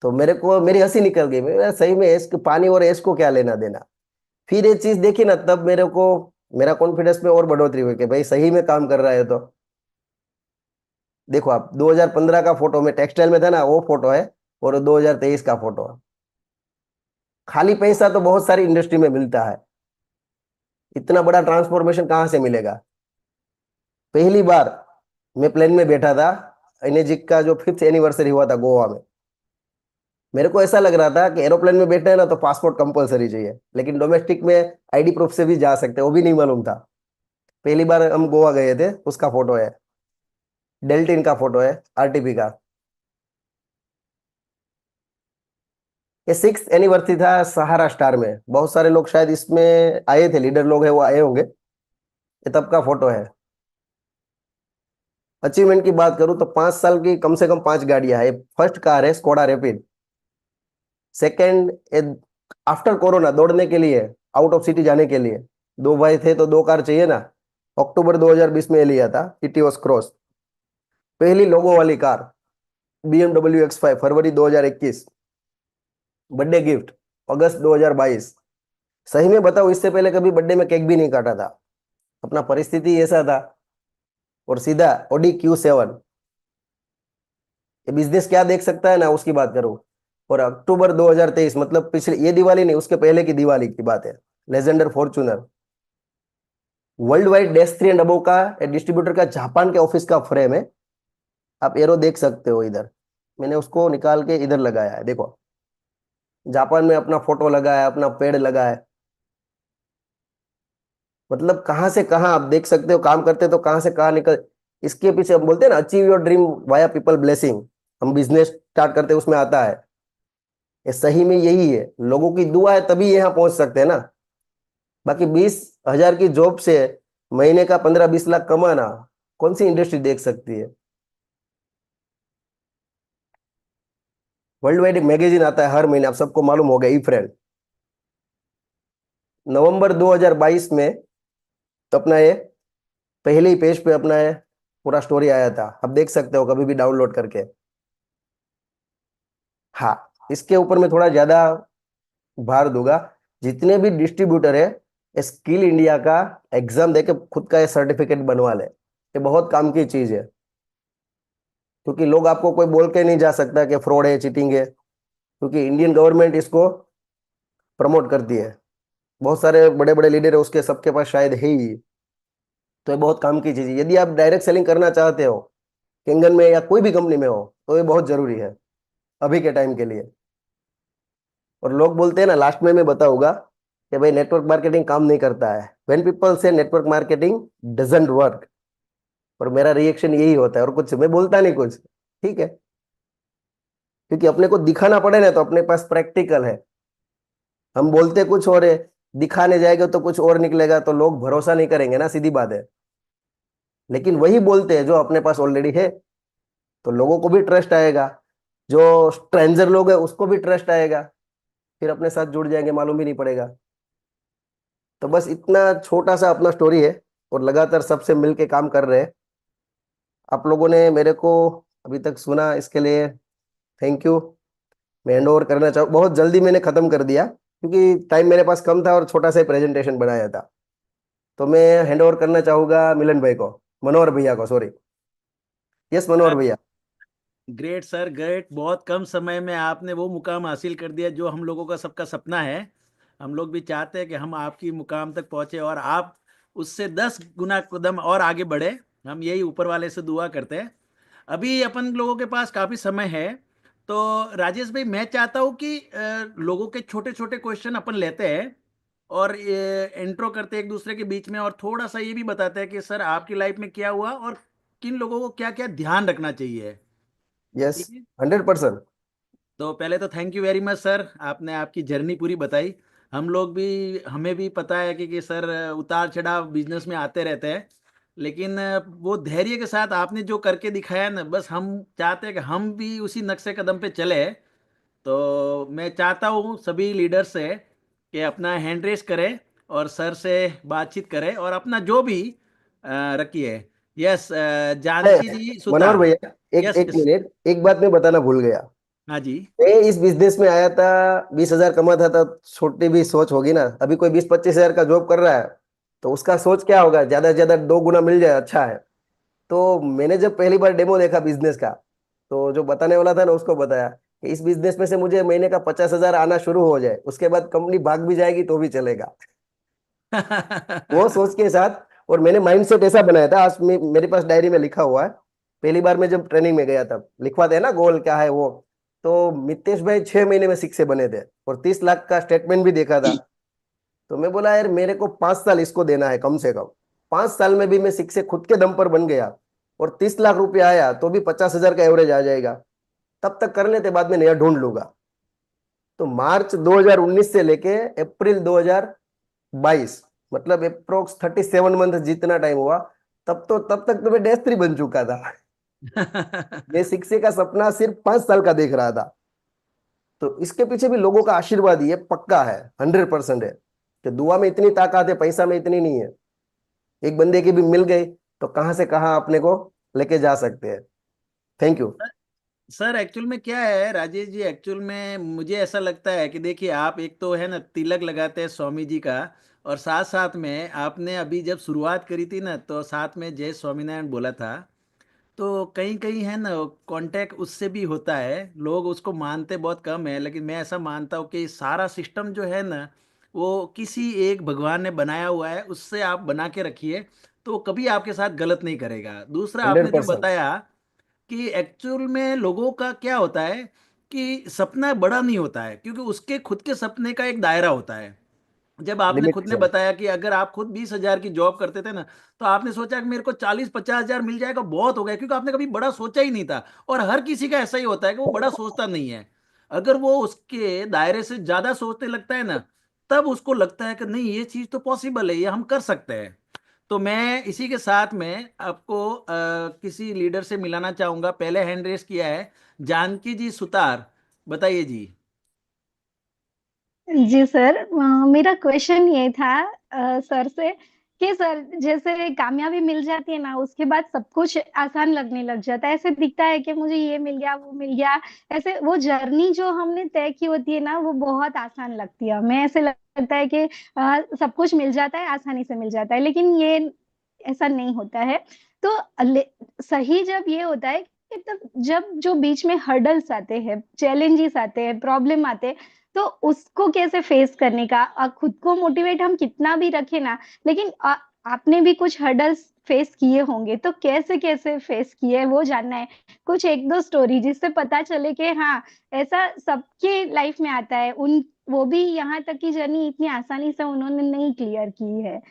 तो मेरे को, मेरी हंसी निकल गई। मैं सही में एज, पानी और एज को क्या लेना देना। फिर ये चीज देखी ना, तब मेरे को, मेरा कॉन्फिडेंस में और बढ़ोतरी हुई कि भाई सही में काम कर रहा है। तो देखो आप, 2015 का फोटो में टेक्सटाइल में था ना, वो फोटो है, और 2023 का फोटो है। खाली पैसा तो बहुत सारी इंडस्ट्री में मिलता है, इतना बड़ा ट्रांसफॉर्मेशन कहाँ से मिलेगा। पहली बार मैं प्लेन में बैठा था, एनर्जिक का जो 5th एनिवर्सरी हुआ था गोवा में। मेरे को ऐसा लग रहा था कि एरोप्लेन में बैठना है ना, तो पासपोर्ट कंपलसरी चाहिए, लेकिन डोमेस्टिक में आईडी प्रूफ से भी जा सकते हैं, वो भी नहीं मालूम था। पहली बार हम गोवा गए थे, उसका फोटो है। डेल्टिन का फोटो है, आरटीपी का। ये 6th एनिवर्सरी था सहारा स्टार में, बहुत सारे लोग शायद इसमें आए थे, लीडर लोग हैं वो आए होंगे। ये तब का फोटो है। अचीवमेंट की बात करूं तो 5 साल की कम से कम 5 गाड़ियां है। फर्स्ट कार है Skoda rapid. Second, after corona दौड़ने के लिए, आउट ऑफ सिटी जाने के लिए 2 भाई थे तो 2 कार चाहिए ना। अक्टूबर 2020 में लिया था इटियोस क्रॉस। पहली लोगो वाली कार BMW X5 फरवरी 2021। बर्थडे गिफ्ट अगस्त 2022। सही में बताओ, इससे पहले कभी बर्थडे में केक भी नहीं काटा था। अपना परिस्थिति ऐसा था। और सीधा ऑडी Q7। ये बिजनेस क्या देख सकता है ना, उसकी बात करूं। और अक्टूबर 2023 मतलब पिछले, ये दिवाली नहीं, उसके पहले की दिवाली की बात है, Legender Fortuner world wide -3 and above का डिस्ट्रीब्यूटर का जापान के ऑफिस का फ्रेम है। आप एरो देख सकते हो इधर, मैंने उसको निकाल के इधर लगाया है, देखो जापान में अपना फोटो लगा है, अपना पेड़ लगा है। मतलब कहां से कहां आप देख सकते हो, काम करते तो कहां से कहां निकल। इसके पीछे हम बोलते हैं ना, achieve your dream via people blessing. हम बिजनेस स्टार्ट करते हैं उसमें आता है। ये सही में यही है, लोगों की दुआ है तभी यहाँ पहुंच सकते हैं ना। बाकी 20,000 की जॉब से महीने का 15-20 लाख कमाना, कौन सी इंडस्ट्री देख सकती है। वर्ल्ड वाइड एक मैगजीन आता है हर महीने, आप सबको मालूम होगा, ई फ्रेंड। नवंबर 2022 में तो अपना ये पहले ही पेज पे अपना ये पूरा स्टोरी आया था, आप देख सकते हो कभी भी डाउनलोड करके। हाँ, इसके ऊपर मैं थोड़ा ज्यादा भार दूंगा। जितने भी डिस्ट्रीब्यूटर है, स्किल इंडिया का एग्जाम देके खुद का ये सर्टिफिकेट बनवा ले। ये बहुत काम की चीज है, क्योंकि लोग आपको कोई बोल के नहीं जा सकता कि फ्रॉड है, चीटिंग है, क्योंकि इंडियन गवर्नमेंट इसको प्रमोट करती है। बहुत सारे बड़े बड़े लीडर है उसके, सबके पास शायद है ही। तो ये बहुत काम की चीज है। यदि आप डायरेक्ट सेलिंग करना चाहते हो, किंगन में या कोई भी कंपनी में हो, तो ये बहुत जरूरी है अभी के टाइम के लिए। और लोग बोलते हैं ना, लास्ट में मैं बताऊंगा कि भाई नेटवर्क मार्केटिंग काम नहीं करता है। व्हेन पीपल से नेटवर्क मार्केटिंग डजंट वर्क, और मेरा रिएक्शन यही होता है, और कुछ मैं बोलता नहीं कुछ, ठीक है, क्योंकि अपने को दिखाना पड़े ना, तो अपने पास प्रैक्टिकल है। हम बोलते कुछ और है, दिखाने जाएगा तो कुछ और निकलेगा, तो लोग भरोसा नहीं करेंगे ना, सीधी बात है। लेकिन वही बोलते हैं जो अपने पास ऑलरेडी है, तो लोगों को भी ट्रस्ट आएगा। जो स्ट्रेंजर लोग हैं उसको भी ट्रस्ट आएगा, फिर अपने साथ जुड़ जाएंगे, मालूम भी नहीं पड़ेगा। तो बस इतना छोटा सा अपना स्टोरी है, और लगातार सबसे मिलके काम कर रहे हैं। आप लोगों ने मेरे को अभी तक सुना, इसके लिए थैंक यू। मैं हैंड ओवर करना चाहूँ, बहुत जल्दी मैंने खत्म कर दिया क्योंकि टाइम मेरे पास कम था और छोटा सा प्रेजेंटेशन बनाया था। तो मैं हैंड ओवर करना चाहूंगा मिलन भाई को, मनोहर भैया को, सॉरी। यस मनोहर भैया। Great sir, great. बहुत कम समय में आपने वो मुकाम हासिल कर दिया जो हम लोगों का सबका सपना है। हम लोग भी चाहते हैं कि हम आपकी मुकाम तक पहुंचे और आप उससे 10 गुना कदम और आगे बढ़े। हम यही ऊपर वाले से दुआ करते हैं। अभी अपन लोगों के पास काफ़ी समय है, तो राजेश भाई मैं चाहता हूँ कि लोगों के छोटे छोटे क्वेश्चन अपन लेते हैं और इंट्रो करते हैं एक दूसरे के बीच में, और थोड़ा सा ये भी बताते हैं कि सर आपकी लाइफ में क्या हुआ और किन लोगों को क्या क्या ध्यान रखना चाहिए। यस, ठीक है, 100%। तो पहले तो thank you very much sir, आपने आपकी जर्नी पूरी बताई। हम लोग भी, हमें भी पता है कि सर उतार चढ़ाव बिजनेस में आते रहते हैं, लेकिन वो धैर्य के साथ आपने जो करके दिखाया ना, बस हम चाहते हैं कि हम भी उसी नक्शे कदम पे चले। तो मैं चाहता हूँ सभी लीडर से कि अपना हैंड रेस करें और सर से बातचीत करें और अपना जो भी रखिए। यस, जानकी जी मनोहर सुतार। भैया, एक यस एक यस। मिनट, एक बात मैं बताना भूल गया। हाँ जी। मैं इस बिजनेस में आया था, 20,000 कमाता था, छोटी भी सोच होगी ना। अभी कोई 20-25 हजार का जॉब कर रहा है, तो उसका सोच क्या होगा, ज्यादा से ज्यादा 2 गुना मिल जाए, अच्छा है। तो मैंने जब पहली बार डेमो देखा बिजनेस का, तो जो बताने वाला था ना, उसको बताया कि इस बिजनेस में से मुझे महीने का 50,000 आना शुरू हो जाए, उसके बाद कंपनी भाग भी जाएगी तो भी चलेगा। वो सोच के साथ, और मैंने माइंडसेट ऐसा बनाया था, आज मेरे पास डायरी में लिखा हुआ है। पहली बार मैं जब ट्रेनिंग में गया तब लिखवाते हैं ना गोल क्या है वो। तो मितेश भाई 6 महीने में 6 से बने थे, और 30 लाख का स्टेटमेंट भी देखा था। तो मैं बोला यार, मेरे को 5 साल इसको देना है कम से कम। 5 साल में भी मैं 6 से खुद के दम पर बन गया, और 30 लाख रुपया आया तो भी 50,000 का एवरेज आ जाएगा। तब तक कर लेते, बाद में नया ढूंढ लूंगा। तो मार्च 2019 से लेके अप्रैल 2022, मतलब अप्रोक्स 37 मंथ जितना टाइम हुआ, तब तक तो मैं डैश 3 बन चुका था। ये शिक्षे का सपना सिर्फ 5 साल का देख रहा था। तो इसके पीछे भी लोगों का आशीर्वाद ये पक्का है, 100% है कि दुआ में इतनी ताकत है, पैसा में इतनी नहीं है। एक बंदे की भी मिल गई तो कहां से कहां अपने को लेके जा सकते हैं। Thank you. सर एक्चुअल में क्या है राजेश जी, एक्चुअल में मुझे ऐसा लगता है कि देखिए आप एक तो है ना तिलक लगाते हैं स्वामी जी का, और साथ साथ में आपने अभी जब शुरुआत करी थी ना तो साथ में जय स्वामीनारायण बोला था। तो कहीं कहीं है ना कांटेक्ट उससे भी होता है, लोग उसको मानते बहुत कम है, लेकिन मैं ऐसा मानता हूँ कि सारा सिस्टम जो है ना वो किसी एक भगवान ने बनाया हुआ है, उससे आप बना के रखिए तो वो कभी आपके साथ गलत नहीं करेगा। दूसरा आपने जो 100%। बताया कि एक्चुअल में लोगों का क्या होता है कि सपना बड़ा नहीं होता है, क्योंकि उसके खुद के सपने का एक दायरा होता है। जब आपने खुद ने लिमिटेशन। बताया कि अगर आप खुद 20,000 की जॉब करते थे ना तो आपने सोचा कि मेरे को 40-50,000 मिल जाएगा बहुत हो गया, क्योंकि आपने कभी बड़ा सोचा ही नहीं था। और हर किसी का ऐसा ही होता है कि वो बड़ा सोचता नहीं है। अगर वो उसके दायरे से ज्यादा सोचने लगता है ना तब उसको लगता है कि नहीं ये चीज तो पॉसिबल है, ये हम कर सकते हैं। तो मैं इसी के साथ में आपको किसी लीडर से मिलाना चाहूंगा। पहले हैंड रेस किया है जानकी जी सुतार, बताइए जी। जी सर, मेरा क्वेश्चन ये था सर से कि सर जैसे कामयाबी मिल जाती है ना उसके बाद सब कुछ आसान लगने लग जाता है, ऐसे दिखता है कि मुझे ये मिल गया वो मिल गया। ऐसे वो जर्नी जो हमने तय की होती है ना वो बहुत आसान लगती है हमें, ऐसे लगता है कि सब कुछ मिल जाता है, आसानी से मिल जाता है, लेकिन ये ऐसा नहीं होता है। तो सही जब ये होता है कि तब जब जो बीच में हर्डल्स आते हैं, चैलेंजेस आते हैं, प्रॉब्लम आते हैं, तो उसको कैसे फेस करने का, खुद को मोटिवेट हम कितना भी रखें ना, लेकिन आपने भी कुछ हर्डल्स फेस किए होंगे, तो कैसे कैसे फेस किए वो जानना है। कुछ एक दो स्टोरी जिससे पता चले कि हाँ ऐसा सबके लाइफ में आता है, उन वो भी यहाँ तक की जर्नी इतनी आसानी से उन्होंने नहीं क्लियर की है, यस।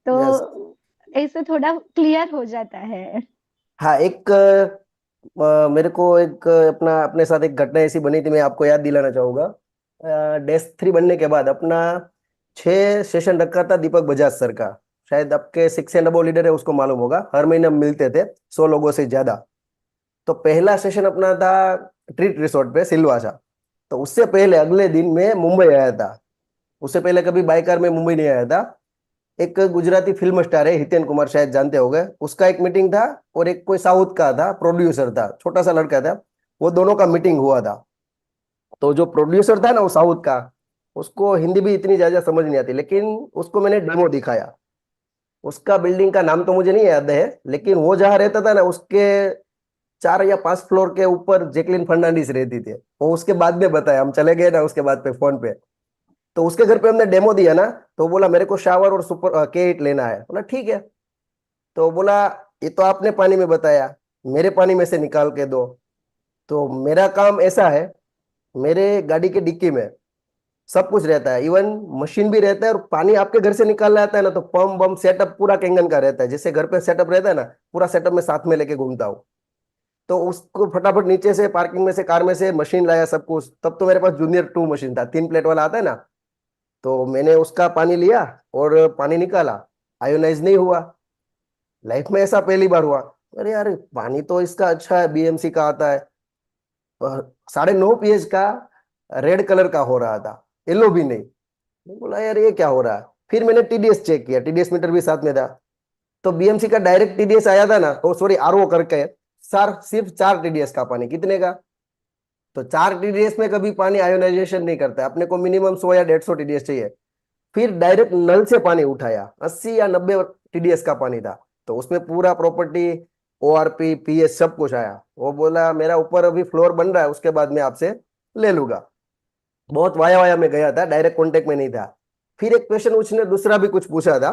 तो ऐसे थोड़ा क्लियर हो जाता है। हाँ, एक मेरे को एक अपना अपने साथ एक घटना ऐसी बनी थी, मैं आपको याद दिलाना चाहूंगा। डैश 3 बनने के बाद अपना 6 सेशन रखा था दीपक बजाज सर का। शायद आपके 6 एंड अबव लीडर है उसको मालूम होगा, हर महीने हम मिलते थे 100 लोगों से ज्यादा। तो पहला सेशन अपना था ट्रीट रिसोर्ट पे सिलवासा। तो उससे पहले अगले दिन मैं मुंबई आया था। उससे पहले कभी बाइक कार में मुंबई नहीं आया था। एक गुजराती फिल्म स्टार है हितेन कुमार, शायद जानते होंगे, उसका एक मीटिंग था। और एक कोई साउथ का था, प्रोड्यूसर था, छोटा सा लड़का था। वो दोनों का मीटिंग हुआ था। तो जो प्रोड्यूसर था ना वो साउथ का, उसको हिंदी भी इतनी ज्यादा समझ नहीं आती, लेकिन उसको मैंने डेमो दिखाया। उसका बिल्डिंग का नाम तो मुझे नहीं याद है, लेकिन वो जहाँ रहता था ना उसके 4 या 5 फ्लोर के ऊपर जैकलिन फर्नांडिस रहती थी। वो उसके बाद में बताया, हम चले गए ना उसके बाद पे फोन पे। तो उसके घर पे हमने डेमो दिया ना, तो बोला मेरे को शावर और सुपर K8 लेना है। बोला ठीक है। तो बोला ये तो आपने पानी में बताया, मेरे पानी में से निकाल के दो। तो मेरा काम ऐसा है, मेरे गाड़ी के डिक्की में सब कुछ रहता है, इवन मशीन भी रहता है। और पानी आपके घर से निकालना आता है ना तो पंप बम सेटअप पूरा कैंगन का रहता है, जैसे घर पे सेटअप रहता है ना, पूरा सेटअप में साथ में लेके घूमता हूँ। तो उसको फटाफट नीचे से पार्किंग में से कार में से मशीन लाया सब कुछ। तब तो मेरे पास जूनियर 2 मशीन था, 3 प्लेट वाला आता है ना। तो मैंने उसका पानी लिया और पानी निकाला, आयोनाइज नहीं हुआ। लाइफ में ऐसा पहली बार हुआ। अरे यार पानी तो इसका अच्छा है, BMC का आता है। 9.5 pH का रेड कलर का हो रहा था, येलो भी नहीं। मैं बोला यार ये क्या हो रहा है। फिर मैंने TDS चेक किया, TDS मीटर भी साथ में था। तो BMC का डायरेक्ट TDS आया था ना, ओ सॉरी RO करके, सिर्फ 4 TDS का पानी कितने का। तो 4 TDS में कभी पानी आयोनाइजेशन नहीं करता है, अपने को मिनिमम 100 या 150 TDS चाहिए। फिर डायरेक्ट नल से पानी उठाया, 80 या 90 TDS का पानी था। तो उसमें पूरा प्रॉपर्टी, ORP, PS सब कुछ आया। वो बोला मेरा ऊपर अभी फ्लोर बन रहा है, उसके बाद मैं आपसे ले लूंगा। बहुत वाया वाया में गया था, डायरेक्ट कांटेक्ट में नहीं था। फिर एक क्वेश्चन उसने दूसरा भी कुछ पूछा था,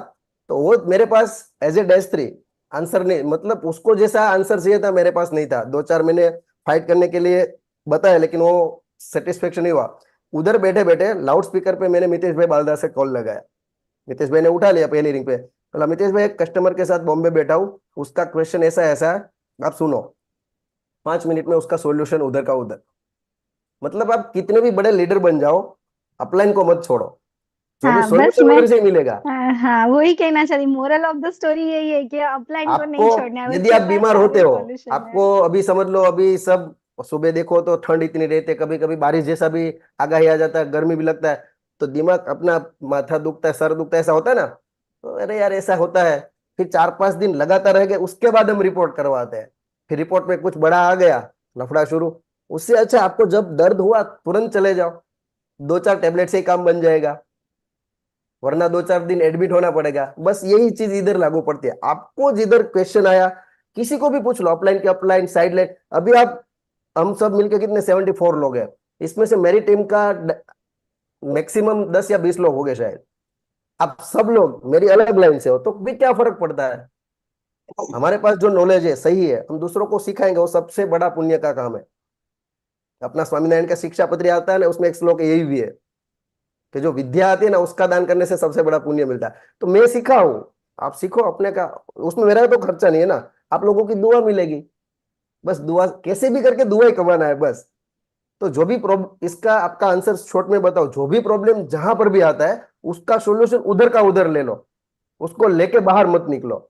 तो वो मेरे पास एज ए डैश 3 आंसर नहीं, मतलब उसको जैसा आंसर चाहिए था मेरे पास नहीं था। 2-4 महीने फाइट करने के लिए बताया, लेकिन वो सेटिस्फेक्शन नहीं हुआ। उधर बैठे बैठे लाउड स्पीकर पे मैंने मितेश भाई बालदा से कॉल लगाया। मितेश भाई ने उठा लिया पहली रिंग पे। बोला मितेश भाई एक कस्टमर के साथ बॉम्बे बैठा हूँ, उसका क्वेश्चन ऐसा ऐसा है, आप सुनो। 5 मिनट में उसका सोल्यूशन उधर का उधर। मतलब आप कितने भी बड़े लीडर बन जाओ, अपलाइन को मत छोड़ो। जो भी हाँ, बस सोल्यूशन मैं उधर से ही मिलेगा। हाँ वही कहना चाहती, मोरल ऑफ द स्टोरी यही है कि अपलाइन को आपको नहीं छोड़ना है, यदि उसके आप पास बीमार होते सारे हो, सॉल्यूशन है। आपको अभी समझ लो अभी सब सुबह देखो तो ठंड इतनी रहती है, कभी कभी बारिश जैसा भी आगाही आ जाता है, गर्मी भी लगता है, तो दिमाग अपना माथा दुखता है, सर दुखता है, ऐसा होता है ना, तो अरे यार ऐसा होता है। फिर 4-5 दिन लगातार रह गए, उसके बाद हम रिपोर्ट करवाते हैं। फिर रिपोर्ट में कुछ बड़ा आ गया, लफड़ा शुरू। उससे अच्छा आपको जब दर्द हुआ तुरंत चले जाओ, 2-4 टेबलेट से ही काम बन जाएगा, वरना 2-4 दिन एडमिट होना पड़ेगा। बस यही चीज इधर लागू पड़ती है। आपको जिधर क्वेश्चन आया, किसी को भी पूछ लो, अपलाइन के अपलाइन, साइड लाइन। अभी आप, हम सब मिलके कितने 74 लोग हैं, इसमें से मेरी टीम का मैक्सिमम 10 या 20 लोग हो गए शायद। आप सब लोग मेरी अलग लाइन से हो, तो भी क्या फर्क पड़ता है? हमारे पास जो नॉलेज है सही है, हम दूसरों को सिखाएंगे, वो सबसे बड़ा पुण्य का काम है। अपना स्वामीनारायण का शिक्षा पत्री आता है ना, उसमें एक श्लोक यही भी है कि जो विद्या आती है ना, उसका दान करने से सबसे बड़ा पुण्य मिलता है। तो मैं सीखा हूं, आप सीखो अपने का, उसमें मेरा तो खर्चा नहीं है ना, आप लोगों की दुआ मिलेगी। बस दुआ कैसे भी करके दुआ ही कमाना है बस। तो जो भी प्रॉब्लम, इसका आपका आंसर शॉर्ट में बताओ, जो भी प्रॉब्लम जहां पर भी आता है, उसका सोल्यूशन उधर का उधर ले लो, उसको लेके बाहर मत निकलो।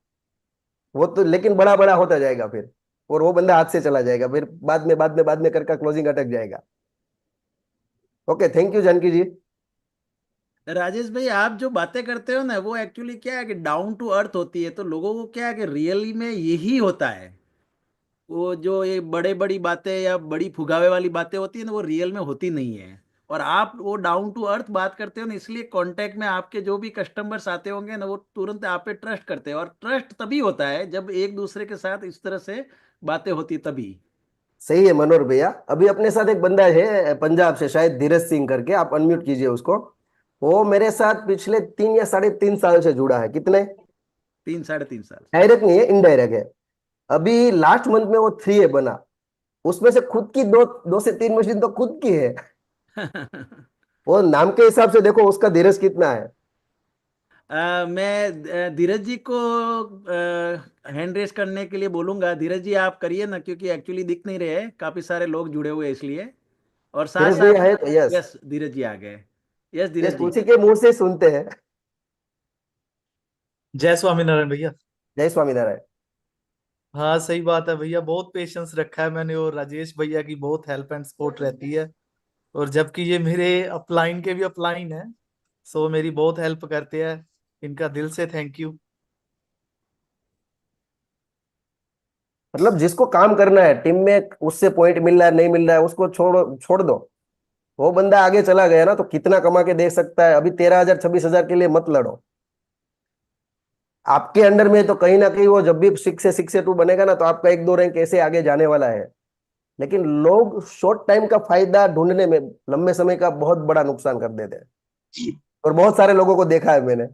वो तो लेकिन बड़ा बड़ा होता जाएगा फिर, और वो बंदा हाथ से चला जाएगा, फिर बाद में करके क्लोजिंग अटक जाएगा। ओके, थैंक यू जानकी जी। राजेश भाई, आप जो बातें करते हो ना, वो एक्चुअली क्या है कि डाउन टू अर्थ होती है, तो लोगों को क्या है कि रियली में यही होता है। वो जो ये बड़े बड़ी बातें या बड़ी फुगावे वाली बातें होती है ना, वो रियल में होती नहीं है। और आप वो डाउन टू अर्थ बात करते हो ना, इसलिए कांटेक्ट में आपके जो भी कस्टमर्स आते होंगे ना, वो तुरंत आप पे ट्रस्ट करते हैं। और ट्रस्ट तभी होता है जब एक दूसरे के साथ इस तरह से बातें होती तभी। सही है मनोहर भैया। अभी अपने साथ एक बंदा है पंजाब से, शायद धीरज सिंह करके, आप अनम्यूट कीजिए उसको। वो मेरे साथ पिछले 3 या 3.5 साल से जुड़ा है। कितने? 3 साढ़े 3 साल। डायरेक्ट नहीं है, इनडायरेक्ट है। अभी लास्ट मंथ में वो 3A बना, उसमें से खुद की 2 से 3 मशीन तो खुद की है। वो नाम के हिसाब से देखो उसका धीरज कितना है। मैं धीरज जी को हैंड रेस करने के लिए बोलूंगा। धीरज जी आप करिए ना, क्योंकि एक्चुअली दिख नहीं रहे हैं, काफी सारे लोग जुड़े हुए हैं इसलिए। और साथ धीरज साथ भैया है तो यस। यस, धीरज जी आ गए। यस यस, धीरज जी। उसी के मुंह से सुनते हैं। जय स्वामीनारायण भैया। जय स्वामीनारायण। हाँ सही बात है भैया, बहुत पेशेंस रखा है मैंने, और राजेश भैया की बहुत हेल्प एंड सपोर्ट रहती है। और जबकि ये मेरे अपलाइन के भी अपलाइन है, सो मेरी बहुत हेल्प करते हैं, इनका दिल से थैंक यू। मतलब जिसको काम करना है टीम में, उससे पॉइंट मिल रहा है नहीं मिल रहा है, उसको छोड़ छोड़ दो। वो बंदा आगे चला गया ना, तो कितना कमा के दे सकता है। अभी 13,000 26,000 के लिए मत लड़ो। आपके अंडर में तो कहीं ना कहीं वो जब भी 6 से 2 बनेगा ना, तो आपका 1-2 रैंक ऐसे आगे जाने वाला है। लेकिन लोग शॉर्ट टाइम का फायदा ढूंढने में लंबे समय का बहुत बड़ा नुकसान कर देते हैं, और बहुत सारे लोगों को देखा है मैंने।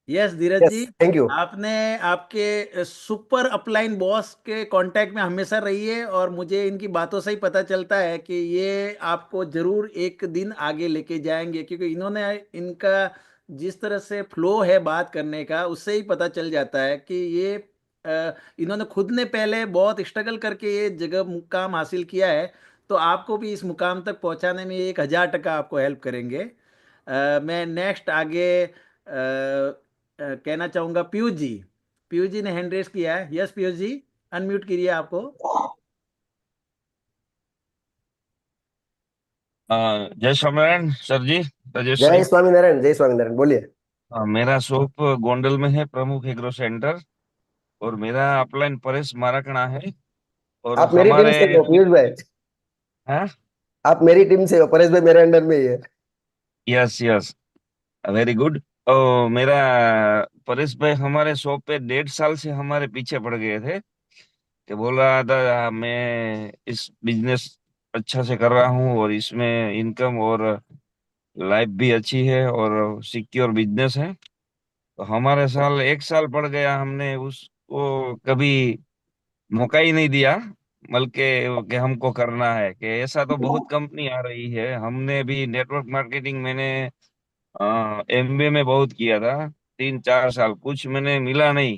यस धीरज यस, जी। Thank you. आपने आपके सुपर अपलाइन बॉस के कांटेक्ट में हमेशा रहिए, और मुझे इनकी बातों से ही पता चलता है कि ये आपको जरूर एक दिन आगे लेके जाएंगे, क्योंकि इन्होंने, इनका जिस तरह से फ्लो है बात करने का, उससे ही पता चल जाता है कि ये इन्होंने खुद ने पहले बहुत स्ट्रगल करके ये जगह मुकाम हासिल किया है। तो आपको भी इस मुकाम तक पहुंचाने में 1000% आपको हेल्प करेंगे। मैं नेक्स्ट आगे कहना चाहूंगा पीयूष जी। पीयूष जी ने हैंड रेस किया है। यस पीयूष जी, अनम्यूट कीजिए आपको। जय स्वामीनारायण सर जी, राजेश जय भाई। स्वामीनारायण, जय स्वामीनारायण, बोलिए। मेरा शॉप गोंडल में है, प्रमुख एग्रो सेंटर। और मेरा अपलाइन परेश माराकणा है। और आप मेरी टीम हमारे से हो पीयूष भाई। हैं। आप मेरी टीम से हो, परेश भाई मेरे अंडर में ही है। Yes yes, very good. ओ मेरा परेश भाई हमारे शॉप पे 1.5 साल से हमारे पीछे पड़ गए थे, कि बोल रहा था मैं इस बिजनेस अच्छा से कर रहा हूँ, और इसमें इनकम और लाइफ भी अच्छी है, और सिक्योर बिजनेस है। तो हमारे साल 1 साल पड़ गया, हमने उसको कभी मौका ही नहीं दिया, बल्कि कि हमको करना है। कि ऐसा तो बहुत कंपनी आ रही है, हमने भी नेटवर्क मार्केटिंग, मैंने एमबीए में बहुत किया था, 3-4 साल कुछ मैंने मिला नहीं।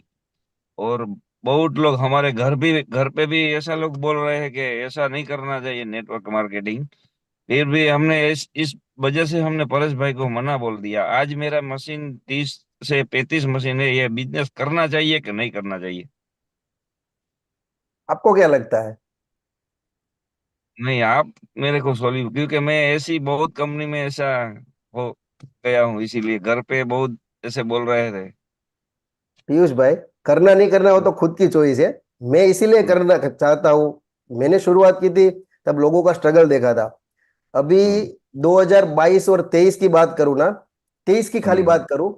और बहुत लोग हमारे घर पे भी ऐसा लोग बोल रहे हैं कि ऐसा नहीं करना चाहिए नेटवर्क मार्केटिंग, फिर भी हमने इस वजह से हमने परेश भाई को मना बोल दिया। आज मेरा मशीन 30 से 35 मशीन है। ये बिजनेस करना चाहिए कि नहीं करना चाहिए? आपको क्या लगता है? नहीं, आप मेरे को सॉल्व, क्योंकि मैं ऐसी बहुत कंपनी में ऐसा हो गया हूँ, इसीलिए घर पे बहुत ऐसे बोल रहे थे। पीयूष भाई, करना नहीं करना वो तो खुद की चॉइस है। मैं इसीलिए हम्म, करना चाहता हूँ। मैंने शुरुआत की थी तब लोगों का स्ट्रगल देखा था। अभी हम्म, 2022 और 23 की बात करूँ ना, 23 की खाली हम्म, बात करूँ,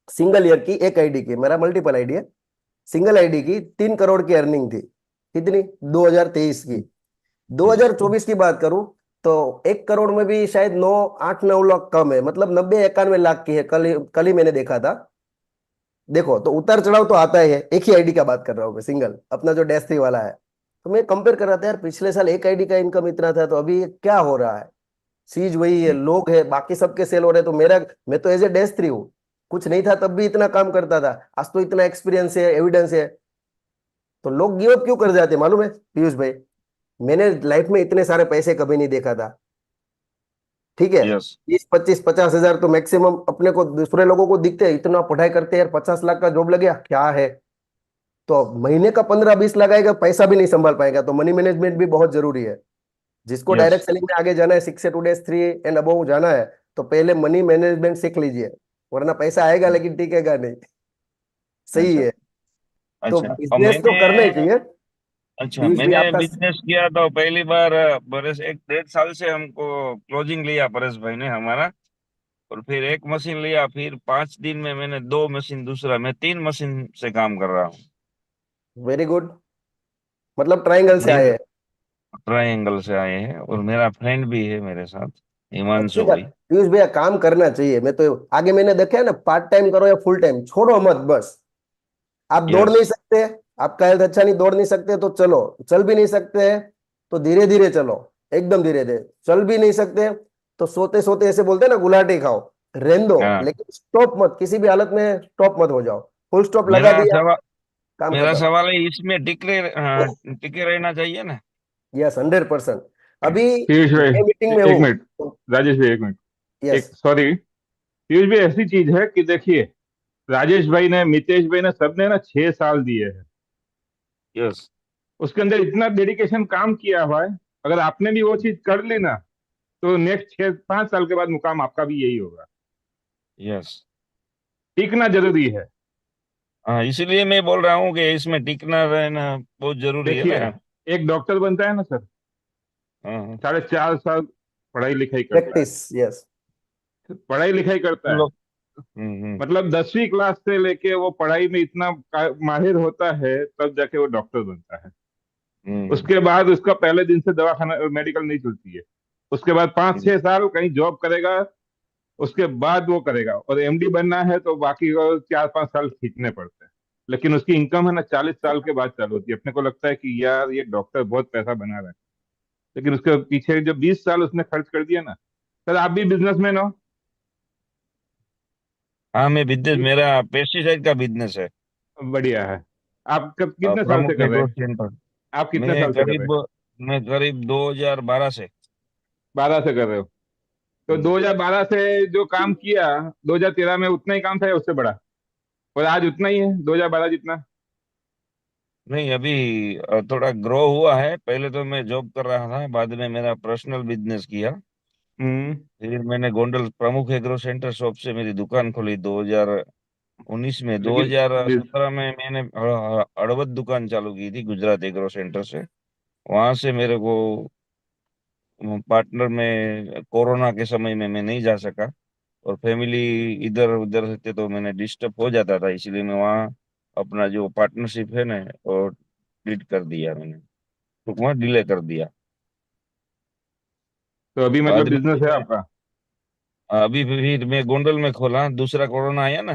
सिंगल ईयर की एक आईडी की, मेरा मल्टीपल आईडी है, सिंगल आईडी की 3 करोड़ की अर्निंग थी। कितनी? 2023 की। 2024 की बात करूं तो 1 करोड़ में भी शायद 8-9 लाख कम है, मतलब 90-91 लाख की है। कल ही मैंने देखा था। देखो, तो उतार चढ़ाव तो आता ही है। एक ही आईडी का बात कर रहा हूँ मैं, सिंगल अपना जो डैश 3 वाला है। तो मैं कंपेयर कर रहा था यार, पिछले साल एक आईडी का इनकम इतना था, तो अभी ये क्या हो रहा है? चीज वही है, लोग है, बाकी सबके सेल हो रहे हैं, तो मैं तो एज ए डैश 3 हूँ। कुछ नहीं था तब भी इतना काम करता था, आज तो इतना एक्सपीरियंस है, एविडेंस है। तो लोग गिव अप क्यों कर जाते हैं मालूम है पीयूष भाई? मैंने लाइफ में इतने सारे पैसे कभी नहीं देखा था। ठीक है, यस। 20, 25, 50 हजार तो मैक्सिमम अपने को दूसरे लोगों को दिखते हैं। इतना पढ़ाई करते हैं यार, 50 लाख का जॉब लग गया क्या है? तो महीने का 15-20 लगाएगा, पैसा भी नहीं संभाल पाएगा। तो मनी मैनेजमेंट भी बहुत जरूरी है। जिसको यस। डायरेक्ट सेलिंग में आगे जाना है, 6 से 2 days 3 एंड अबव जाना है, तो पहले मनी मैनेजमेंट सीख लीजिए, वरना पैसा आएगा लेकिन टिकेगा नहीं। सही अच्छा। है। तो अच्छा, और बिजनेस तो मैंने करना ही चाहिए। अच्छा, पीयूष भाई मैंने आपका बिजनेस किया तो पहली बार बरस 1 1.5 साल से हमको क्लोजिंग लिया परेश भाई ने हमारा। और फिर एक मशीन लिया, फिर 5 दिन में मैंने 2 मशीन, दूसरा मैं 3 मशीन से काम कर रहा हूँ। वेरी गुड, मतलब ट्रायंगल से ये आए हैं। ट्रायंगल से आए हैं, और मेरा फ्रेंड भी है मेरे साथ, अच्छी हिमांशु बात। भाई। पीयूष भैया, काम करना चाहिए। मैं तो आगे मैंने देखा है ना, पार्ट टाइम करो या फुल टाइम, छोड़ो मत बस। आप दौड़ यस। नहीं सकते, आपका हेल्थ अच्छा नहीं, दौड़ नहीं सकते तो चलो। चल भी नहीं सकते हैं तो धीरे धीरे चलो, एकदम धीरे धीरे। चल भी नहीं सकते तो सोते सोते, ऐसे बोलते हैं ना, गुलाटी खाओ, रहने दो, हाँ। लेकिन स्टॉप मत, किसी भी हालत में स्टॉप मत हो जाओ। फुल स्टॉप लगा मेरा दिया, सवाल काम मेरा खत्म। सवाल है, इसमें टिके रहना चाहिए ना? यस, 100%। अभी पीयूष मैं मीटिंग भाई में एक हूँ। मिनट, राजेश भाई एक मिनट, यस। एक सॉरी। पीयूष भाई ऐसी चीज है कि देखिए, राजेश भाई ने, मितेश भाई ने, सबने ना 6 साल दिए हैं। यस। उसके अंदर इतना डेडिकेशन काम किया हुआ है। अगर आपने भी वो चीज कर ली ना, तो नेक्स्ट 6 5 साल के बाद मुकाम आपका भी यही होगा। यस। टीकना जरूरी है। हाँ, इसीलिए मैं बोल रहा हूँ कि इसमें टिकना रहना बहुत जरूरी है देखिए, ना। एक डॉक्टर बनता है ना सर, हाँ। 4.5 साल पढ़ाई लिखाई करता है। प्रैक्टिस। यस। पढ़ाई लिखाई हम करता है, लोग। मतलब 10वीं क्लास से लेके वो पढ़ाई में इतना माहिर होता है, तब जाके वो डॉक्टर बनता है। हम्म, उसके बाद उसका पहले दिन से दवाखाना मेडिकल नहीं चलती है। उसके बाद पाँच हम्म, छह साल कहीं जॉब करेगा, उसके बाद वो करेगा। और एमडी बनना है तो बाकी को 4 5 साल खींचने पड़ते हैं। लेकिन उसकी इनकम है ना, 40 साल के बाद चालू होती है। अपने को लगता है कि यार ये डॉक्टर बहुत पैसा बना रहा है, लेकिन उसके पीछे जो 20 साल उसने खर्च कर दिया ना। सर आप भी बिजनेसमैन हो? हाँ, मैं बिजनेस, मेरा पेस्टिसाइड का बिजनेस है। बढ़िया है। आप कब कितने साल से प्रमुख कर रहे एग्रो हैं? सेंटर। आप कितने मैं साल से कर रहे हैं? करीब मैं करीब 2012 से। 12 से कर रहे हो? तो हम्म, 2012 से जो काम किया, 2013 में उतना ही काम था या उससे बड़ा? और आज उतना ही है 2012 जितना? नहीं, अभी थोड़ा ग्रो हुआ है। पहले तो मैं जॉब कर रहा था, बाद में मेरा पर्सनल बिजनेस किया। हम्म। फिर मैंने गोंडल प्रमुख एग्रो सेंटर शॉप से मेरी दुकान खोली 2019 में। लेकिन बिज- 2017 में मैंने हड़वद दुकान चालू की थी गुजरात एग्रो सेंटर से। वहां से मेरे को पार्टनर में कोरोना के समय में मैं नहीं जा सका, और फैमिली इधर उधर रहते तो मैंने डिस्टर्ब हो जाता था, इसलिए मैं वहाँ अपना जो पार्टनरशिप है ना, और डिलीट कर दिया मैंने, टूंकमा डिले कर दिया। तो अभी मतलब बाद बिजनेस है में आपका? अभी फिर मैं गोंडल में खोला, दूसरा कोरोना आया ना,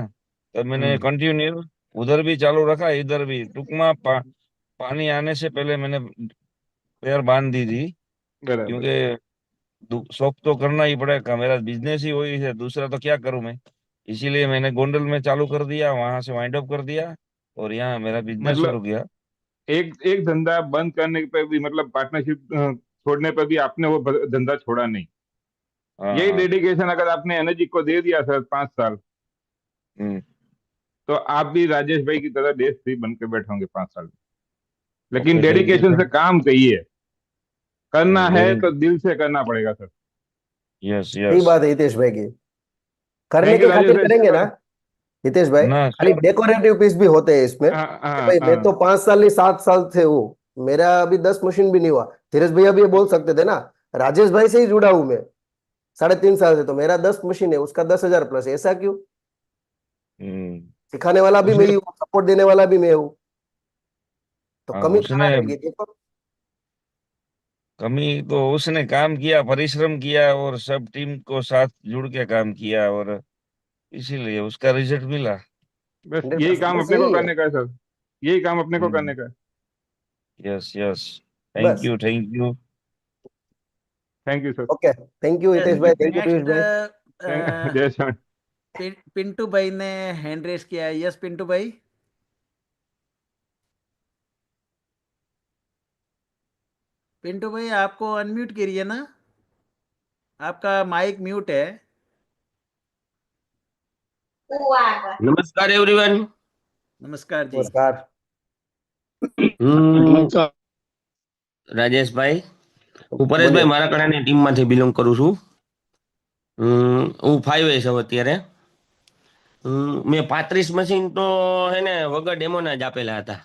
तब मैंने हम्म। कंटिन्यू उधर भी चालू रखा, इधर भी टूकमा पानी आने से पहले मैंने पैर बांध दी थी। बराबर। क्योंकि शॉप तो करना ही पड़ेगा, मेरा बिजनेस ही वही है, दूसरा तो क्या करूं मैं। इसीलिए मैंने गोंडल में चालू कर दिया, वहां से वाइंड अप कर दिया, और यहाँ मेरा बिजनेस शुरू मतलब किया। एक एक धंधा बंद करने पे भी मतलब पार्टनरशिप छोड़ने पर भी आपने वो धंधा छोड़ा नहीं। हाँ यही हाँ डेडिकेशन अगर आपने एनर्जी को दे दिया सर 5 साल, हम्म, तो आप भी राजेश भाई की तरह देश फ्री बन के बैठोगे 5 साल में। लेकिन ओके थैंक यू डेडिकेशन से सर काम कहिए, करना है वेरी तो दिल से करना पड़ेगा सर। यस सही यस बात है हितेश भाई की। करने थैंक यू के राजेश खातिर भाई, करेंगे ना चलो। हितेश भाई, ना खाली डेकोरेटिव पीस भी होते हैं इसमें। हाँ हाँ भाई मैं हाँ। तो 5 साल नहीं 7 साल से हूँ, मेरा अभी 10 मशीन भी नहीं हुआ। धीरज भैया भी ये बोल सकते थे ना, राजेश भाई से ही जुड़ा हूं मैं 3.5 साल से, तो मेरा 10 मशीन है, उसका 10,000 प्लस। ऐसा क्यों? हम्म, सिखाने वाला भी मैं उसने ही हूँ, सपोर्ट देने वाला भी मैं हूँ, तो हाँ कमी कहाँ उसने रहेगी देखो। कमी तो उसने काम किया, परिश्रम किया और सब टीम को साथ जुड़ के काम किया और इसीलिए उसका रिजल्ट मिला। बस यही 100% काम बस अपने को यही है। करने का है सर, यही काम अपने को हम्म करने का है। यस यस बस। Thank you thank you sir. Okay, thank you Hitesh भाई, थैंक यू पीयूष नेक्स्ट भाई। जय श्याम। पिंटू भाई ने हैंड रेस किया है। यस पिंटू भाई। पिंटू भाई आपको अनम्यूट करिए ना, आपका माइक म्यूट है। नमस्कार एवरीवन। नमस्कार जी। नमस्कार। હું नमस्कार। રાજેશભાઈ, હું પરેશભાઈ बोलिए। મારાકડાની ટીમમાંથી બિલોંગ કરું છું। હું 5S છું અત્યારે। મેં 35 મશીન તો હે ને વગર ડેમોના જ આપેલા હતા।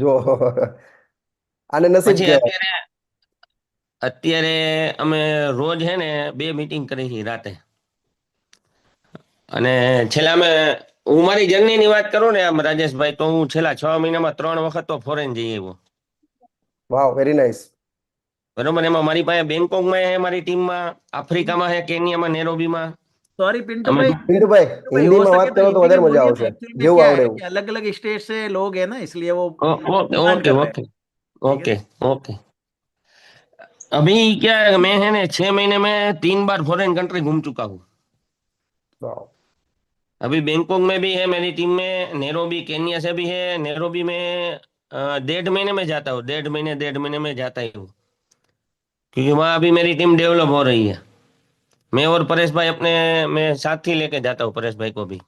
जो આને નસીબ પછી કહેવાય। અત્યારે અત્યારે અમે રોજ હે ને 2 મીટિંગ કરી છે રાતે। અને છેલ્લા અમે હું મારી જર્નીની વાત કરું ને આમ રાજેશભાઈ, તો હું છેલ્લા 6 મહિનામાં 3 વખત તો ફોરેન જઈ આવ્યો। वाह, वेरी नाइस। બરોબર, એમાં મારી પાસે બેંકોકમાં હે મારી ટીમમાં, આફ્રિકામાં હે, કેન્યામાં, નેરોબીમાં। सॉरी पिंटू અમે भाई, पिंटू भाई, पिंटू भाई हिंदी हो में सके बात तो करो तो हिंदी વધારે में मजा बोलिए ना। આવશે, एक्चुअल में જેવું क्या આવડે है એવું। कि अलग अलग स्टेट से लोग हैं ना, इसलिए वो ओके डिमांड ओके कर रहे हैं। ओके ठीक है। Okay okay. अभी क्या है, मैं है ना 6 महीने में 3 बार फॉरेन कंट्री घूम चुका हूँ। वाह। अभी बैंकॉक में भी है मेरी टीम में, नैरोबी केन्या से भी है। नैरोबी में 1.5 महीने में जाता हूँ, 1.5 महीने में जाता ही हूँ, क्योंकि वहाँ अभी मेरी टीम डेवलप हो रही है। मैं और परेश भाई अपने मैं साथ ही लेके जाता हूँ, परेश भाई को भी।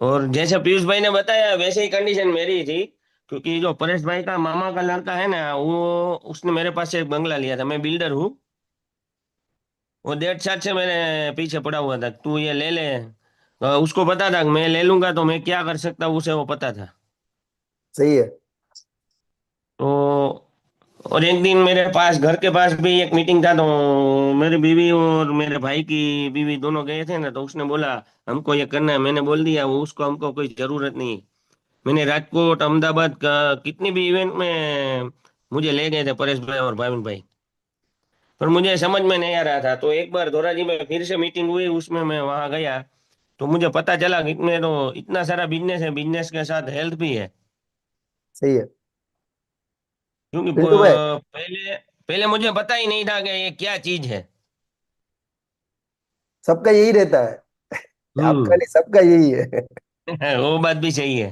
और जैसे पीयूष भाई ने बताया वैसे ही कंडीशन मेरी थी, क्योंकि जो परेश भाई का मामा का लड़का है ना, वो उसने मेरे पास से एक बंगला लिया था। मैं बिल्डर हूँ, वो 1.5 साल से मेरे पीछे पड़ा हुआ था, तू ये ले ले। उसको पता था कि मैं ले लूंगा तो मैं क्या कर सकता हूँ, उसे वो पता था। सही है। तो और एक दिन मेरे पास घर के पास भी एक मीटिंग था, तो मेरी बीवी और मेरे भाई की बीवी दोनों गए थे ना, तो उसने बोला हमको ये करना है। मैंने बोल दिया वो उसको हमको कोई जरूरत नहीं। मैंने राजकोट अहमदाबाद का कितनी भी इवेंट में मुझे ले गए थे परेश भाई और भाविन भाई, पर मुझे समझ में नहीं आ रहा था। तो एक बार धोराजी में फिर से मीटिंग हुई, उसमें मैं वहां गया, तो मुझे पता चला कि इसमें तो इतना सारा बिजनेस है, बिजनेस के साथ हेल्थ भी है। सही है क्योंकि पिंटू भाई, पहले पहले मुझे पता ही नहीं था कि ये क्या चीज है। सबका यही रहता है। आपका हम्म। नहीं, सबका यही है। वो बात भी सही है।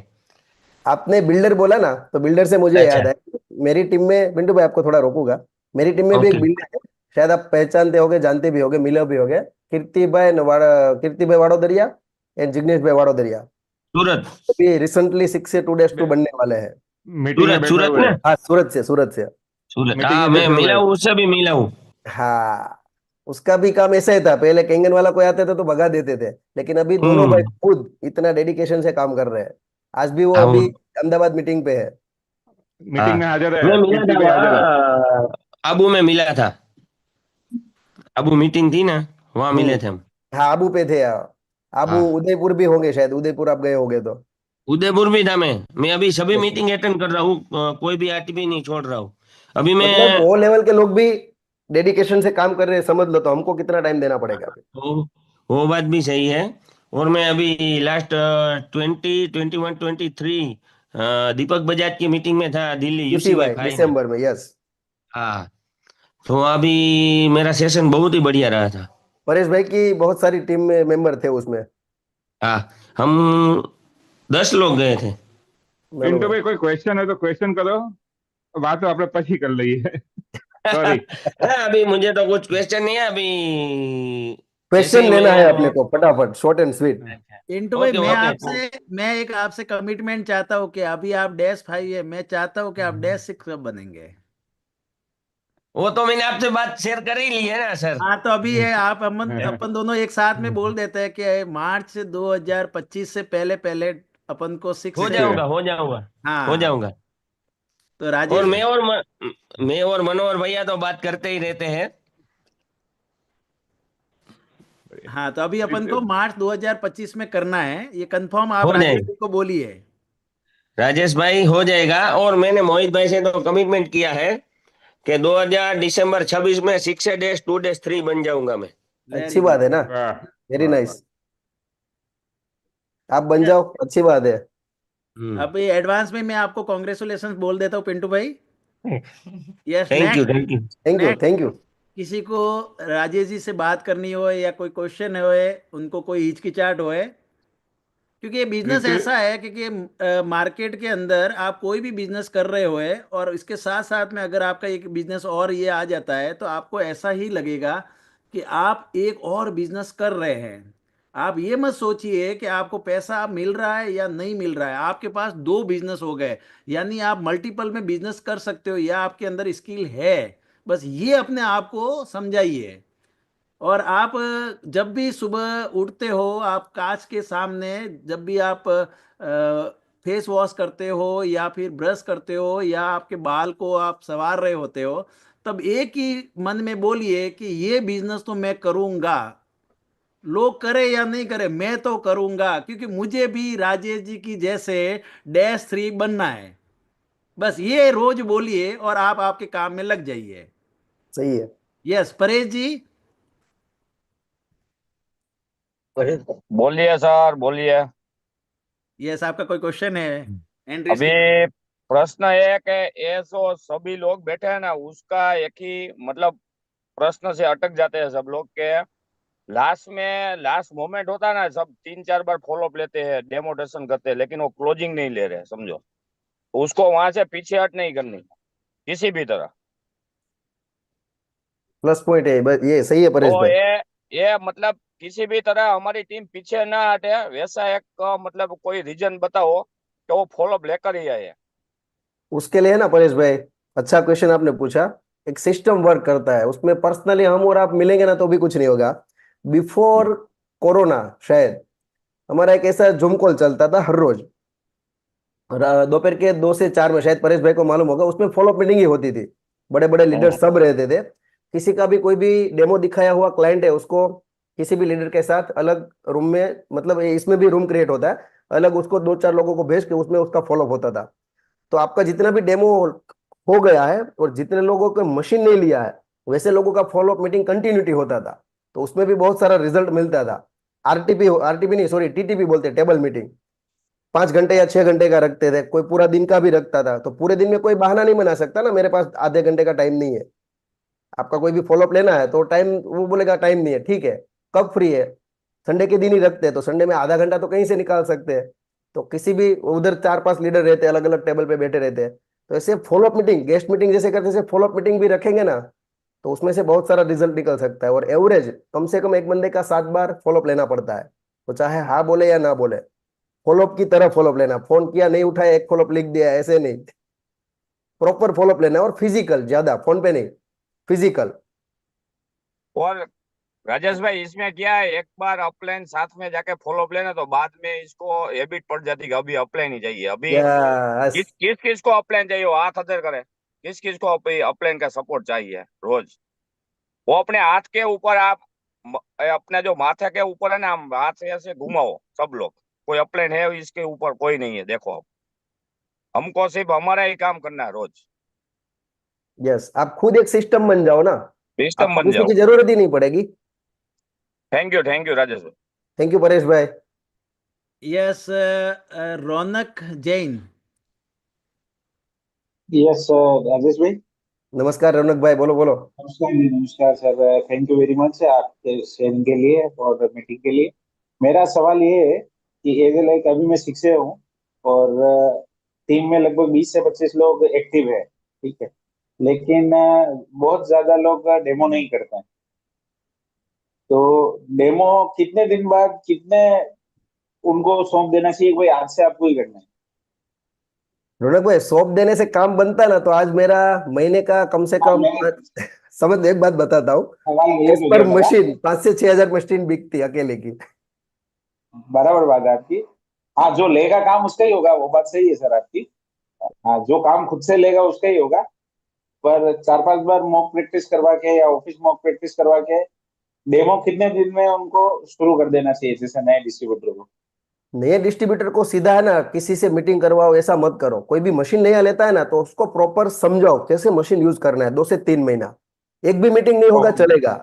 आपने बिल्डर बोला ना, तो बिल्डर से मुझे अच्छा। याद है, मेरी टीम में पिंटू भाई आपको थोड़ा रोकूंगा, मेरी टीम में भी एक ओके। बिल्डर है, शायद आप पहचानते होगे, जानते भी होगे, मिले भी होगे। कीर्ति भाई वाड़ोदरिया एंड जिग्नेश भाई वाड़ोदरिया। सूरत। अभी रिसेंटली 6 से 2 days 2 बनने वाले हैं। मीटिंग में सूरत बैठा सूरत हुआ ना। है, हाँ, सूरत से, सूरत से। सूरत, मीटिंग हाँ में मैं बैठा हुआ मिला है। हूँ, उससे भी मिला हूँ। हाँ, उसका भी काम ऐसा ही था, पहले केंगन वाला कोई आते थे तो भगा देते थे, लेकिन अभी दोनों भाई हम्म। खुद इतना डेडिकेशन से काम कर रहे हैं। आज भी वो हाँ अभी अहमदाबाद मीटिंग पे है। मीटिंग हाँ, में हाजिर है, मैं मिला कीर्ति था भाई हाजिर है। वहाँ, आबू में मिला था। आबू मीटिंग थी ना, वहाँ मिले थे हम्म। हम। हाँ, आबू पे थे यार। आबू हाँ, उदयपुर भी होंगे शायद, उदयपुर आप गए होंगे तो। उदयपुर भी था। मैं अभी सभी Yes, मीटिंग yes। अटेंड कर रहा हूँ, कोई भी आरटीपी नहीं छोड़ रहा हूँ अभी मैं। मतलब वो लेवल के लोग भी डेडिकेशन से काम कर रहे हैं, समझ लो तो हमको कितना टाइम देना पड़ेगा अभी। वो वो बात भी सही है। और मैं अभी लास्ट 2021-23 दीपक बजाज की मीटिंग में था, दिल्ली इसी यूसी वाई भाई 5 में। दिसंबर में, यस। हाँ, तो अभी मेरा सेशन बहुत ही बढ़िया रहा था। परेश भाई की बहुत सारी टीम में मेंबर थे उसमें। हाँ, हम 10 लोग गए थे। पिंटू बरोबर। भाई कोई क्वेश्चन है तो क्वेश्चन करो, बात तो आपने पची कर ली है। सॉरी। अभी मुझे तो कुछ क्वेश्चन नहीं है अभी। जैसे क्वेश्चन ही लेना मैं है अपने को फटाफट, शॉर्ट एंड स्वीट। पिंटू भाई, ओके ओके तो मैं एक आपसे कमिटमेंट चाहता हूँ कि अभी आप -5 है, मैं चाहता हूँ कि आप -6 कब बनेंगे। वो तो मैंने आपसे बात शेयर कर ही ली है ना सर। हाँ, तो अभी है आप अपन दोनों एक साथ में बोल देते हैं कि मार्च 2025 से पहले पहले अपन को 6 हो चाहिए। जाऊंगा हो जाऊंगा हो हाँ, जाऊंगा। तो और राजेश, मैं और मनोहर भैया तो बात करते ही रहते हैं। हाँ, तो अभी अपन को मार्च 2025 में करना है, ये कंफर्म आप हो राजेश जाएगा जी को बोलिए। राजेश भाई, हो जाएगा। और मैंने मोहित भाई से तो कमिटमेंट किया है कि 2000 दिसंबर 26 में 6 days 2 days 3 बन जाऊंगा मैं। अच्छी वेरी बात है गुड। ना, वाह वेरी वाह वाह। नाइस। आप बन जाओ, अच्छी बात है। अभी एडवांस में मैं आपको कॉन्ग्रेचुलेशन बोल देता हूँ पिंटू भाई। Yes, thank you next thank you. Thank you, next thank you. किसी को राजेश जी से बात करनी हो या कोई क्वेश्चन है, उनको कोई हिचकिचाहट हो, क्योंकि ये बिजनेस बिल्कुल। ऐसा है क्योंकि मार्केट के अंदर आप कोई भी बिजनेस कर रहे हो और इसके साथ साथ में अगर आपका एक बिजनेस और ये आ जाता है तो आपको ऐसा ही लगेगा कि आप एक और बिजनेस कर रहे हैं। आप ये मत सोचिए कि आपको पैसा मिल रहा है या नहीं मिल रहा है, आपके पास दो बिजनेस हो गए, यानी आप मल्टीपल में बिजनेस कर सकते हो या आपके अंदर स्किल है। बस ये अपने आप को समझाइए। और आप जब भी सुबह उठते हो, आप कांच के सामने जब भी आप फेस वॉश करते हो या फिर ब्रश करते हो या आपके बाल को आप संवार रहे होते हो, तब एक ही मन में बोलिए कि ये बिजनेस तो मैं करूंगा, लोग करे या नहीं करे मैं तो करूंगा, क्योंकि मुझे भी राजेश जी की जैसे -3 बनना है। बस ये रोज बोलिए और आप आपके काम में लग जाइए। सही है। यस, परेश जी। बोलिए सर बोलिए। यस, आपका कोई क्वेश्चन है एंड्रिस अभी के? प्रश्न ये है कि ये जो सभी लोग बैठे हैं ना, उसका एक ही मतलब प्रश्न से अटक जाते हैं सब लोग के लास्ट मोमेंट होता है ना, सब 3-4 बार फॉलोअप लेते हैं, डेमोटेशन करते हैं, लेकिन वो क्लोजिंग नहीं ले रहे, समझो। उसको वहां से पीछे हट नहीं करनी किसी भी तरह। प्लस पॉइंट है, ये सही है परेश तो भाई। ये मतलब किसी भी तरह हमारी टीम पीछे ना हटे, वैसा एक मतलब कोई रीजन बताओ कि वो फॉलोअप लेकर ही आए। उसके लिए है ना परेश भाई, अच्छा क्वेश्चन आपने पूछा। एक सिस्टम वर्क करता है, उसमें पर्सनली हम और आप मिलेंगे ना तो भी कुछ नहीं होगा। बिफोर कोरोना शायद हमारा एक ऐसा जूम कॉल चलता था हर रोज, दोपहर के 2 से 4 में, शायद परेश भाई को मालूम होगा। उसमें फॉलोअप मीटिंग ही होती थी, बड़े बड़े लीडर सब रहते थे। किसी का भी कोई भी डेमो दिखाया हुआ क्लाइंट है, उसको किसी भी लीडर के साथ अलग रूम में, मतलब इसमें भी रूम क्रिएट होता है अलग, उसको 2-4 लोगों को भेज के उसमें उसका फॉलोअप होता था। तो आपका जितना भी डेमो हो गया है और जितने लोगों को मशीन नहीं लिया है, वैसे लोगों का फॉलोअप मीटिंग कंटिन्यूटी होता था। तो उसमें भी बहुत सारा रिजल्ट मिलता था। आरटीपी, आरटीपी नहीं सॉरी, टीटीपी बोलते, टेबल मीटिंग। 5 घंटे या 6 घंटे का रखते थे, कोई पूरा दिन का भी रखता था। तो पूरे दिन में कोई बहाना नहीं बना सकता ना, मेरे पास आधे घंटे का टाइम नहीं है। आपका कोई भी फॉलोअप लेना है तो टाइम, वो बोलेगा टाइम नहीं है, ठीक है, कब फ्री है? संडे के दिन ही रखते हैं, तो संडे में आधा घंटा तो कहीं से निकाल सकते हैं। तो किसी भी उधर 4-5 लीडर रहते हैं, अलग अलग टेबल पे बैठे रहते हैं। तो ऐसे फॉलोअप मीटिंग, गेस्ट मीटिंग जैसे करते हैं, फॉलोअप मीटिंग भी रखेंगे ना, तो उसमें से बहुत सारा रिजल्ट निकल सकता है। और एवरेज कम से कम एक बंदे का 7 बार फॉलोअप लेना पड़ता है, वो चाहे हाँ बोले या ना बोले। फॉलोअप की तरह फॉलोअप लेना, फोन किया नहीं उठाया एक फॉलोअप लिख दिया, ऐसे नहीं। प्रॉपर फॉलोअप लेना है, और फिजिकल, ज्यादा फोन पे नहीं, फिजिकल। और राजेश भाई, इसमें क्या है, एक बार अपलाइन साथ में जाके फॉलोअप लेना तो बाद में इसको हैबिट पड़ जाती है कि अभी अपलाइन ही चाहिए। अभी यस। किस किस को अपलाइन चाहिए, वो हाथ अदर करे। किस किस को अपलाइन का सपोर्ट चाहिए रोज, वो अपने हाथ के ऊपर आप अपने जो माथे के ऊपर है ना, हम हाथ से ऐसे घुमाओ सब लोग। कोई अपलाइन है इसके ऊपर? कोई नहीं है, देखो। हमको सिर्फ हमारा ही काम करना है रोज। यस, आप खुद एक सिस्टम बन जाओ ना, सिस्टम आपको बन किसी जाओ। की जरूरत ही नहीं पड़ेगी। थैंक यू राजेश भाई। थैंक यू परेश भाई। यस, रौनक जैन। यस राजेश भाई। नमस्कार रौनक भाई, बोलो बोलो। नमस्कार जी, नमस्कार sir. Thank you very much आपके शेयरिंग के लिए और मीटिंग के लिए। मेरा सवाल ये है कि एज ए लाइक अभी मैं 6 हूँ और टीम में लगभग 20 से 25 लोग एक्टिव है। ठीक है, लेकिन बहुत ज्यादा लोग डेमो नहीं करते हैं। तो डेमो कितने दिन बाद कितने उनको सौंप देना चाहिए, कोई आज से आपको ही करना है? रौनक भाई, सौंप देने से काम बनता ना तो आज मेरा महीने का कम से हाँ, कम मैं समझ, एक बात बताता हूँ, सवाल एज गलत हो पर गया मेरा। मशीन 5 से 6 हजार मशीन बिकती है अकेले की। बराबर बात है आपकी। हाँ, जो लेगा काम उसका ही होगा, वो बात सही है सर आपकी। हाँ, जो काम खुद से लेगा उसका ही होगा। पर 4-5 बार मॉक प्रैक्टिस करवा के या ऑफिस मॉक प्रैक्टिस करवा के डेमो कितने दिन में उनको शुरू कर देना चाहिए, जैसे नए डिस्ट्रीब्यूटर को? नए डिस्ट्रीब्यूटर को सीधा है ना किसी से मीटिंग करवाओ, ऐसा मत करो। कोई भी मशीन नया लेता है ना तो उसको प्रॉपर समझाओ कैसे मशीन यूज करना है, 2 से 3 महीना। एक भी मीटिंग नहीं होगा ओके। चलेगा।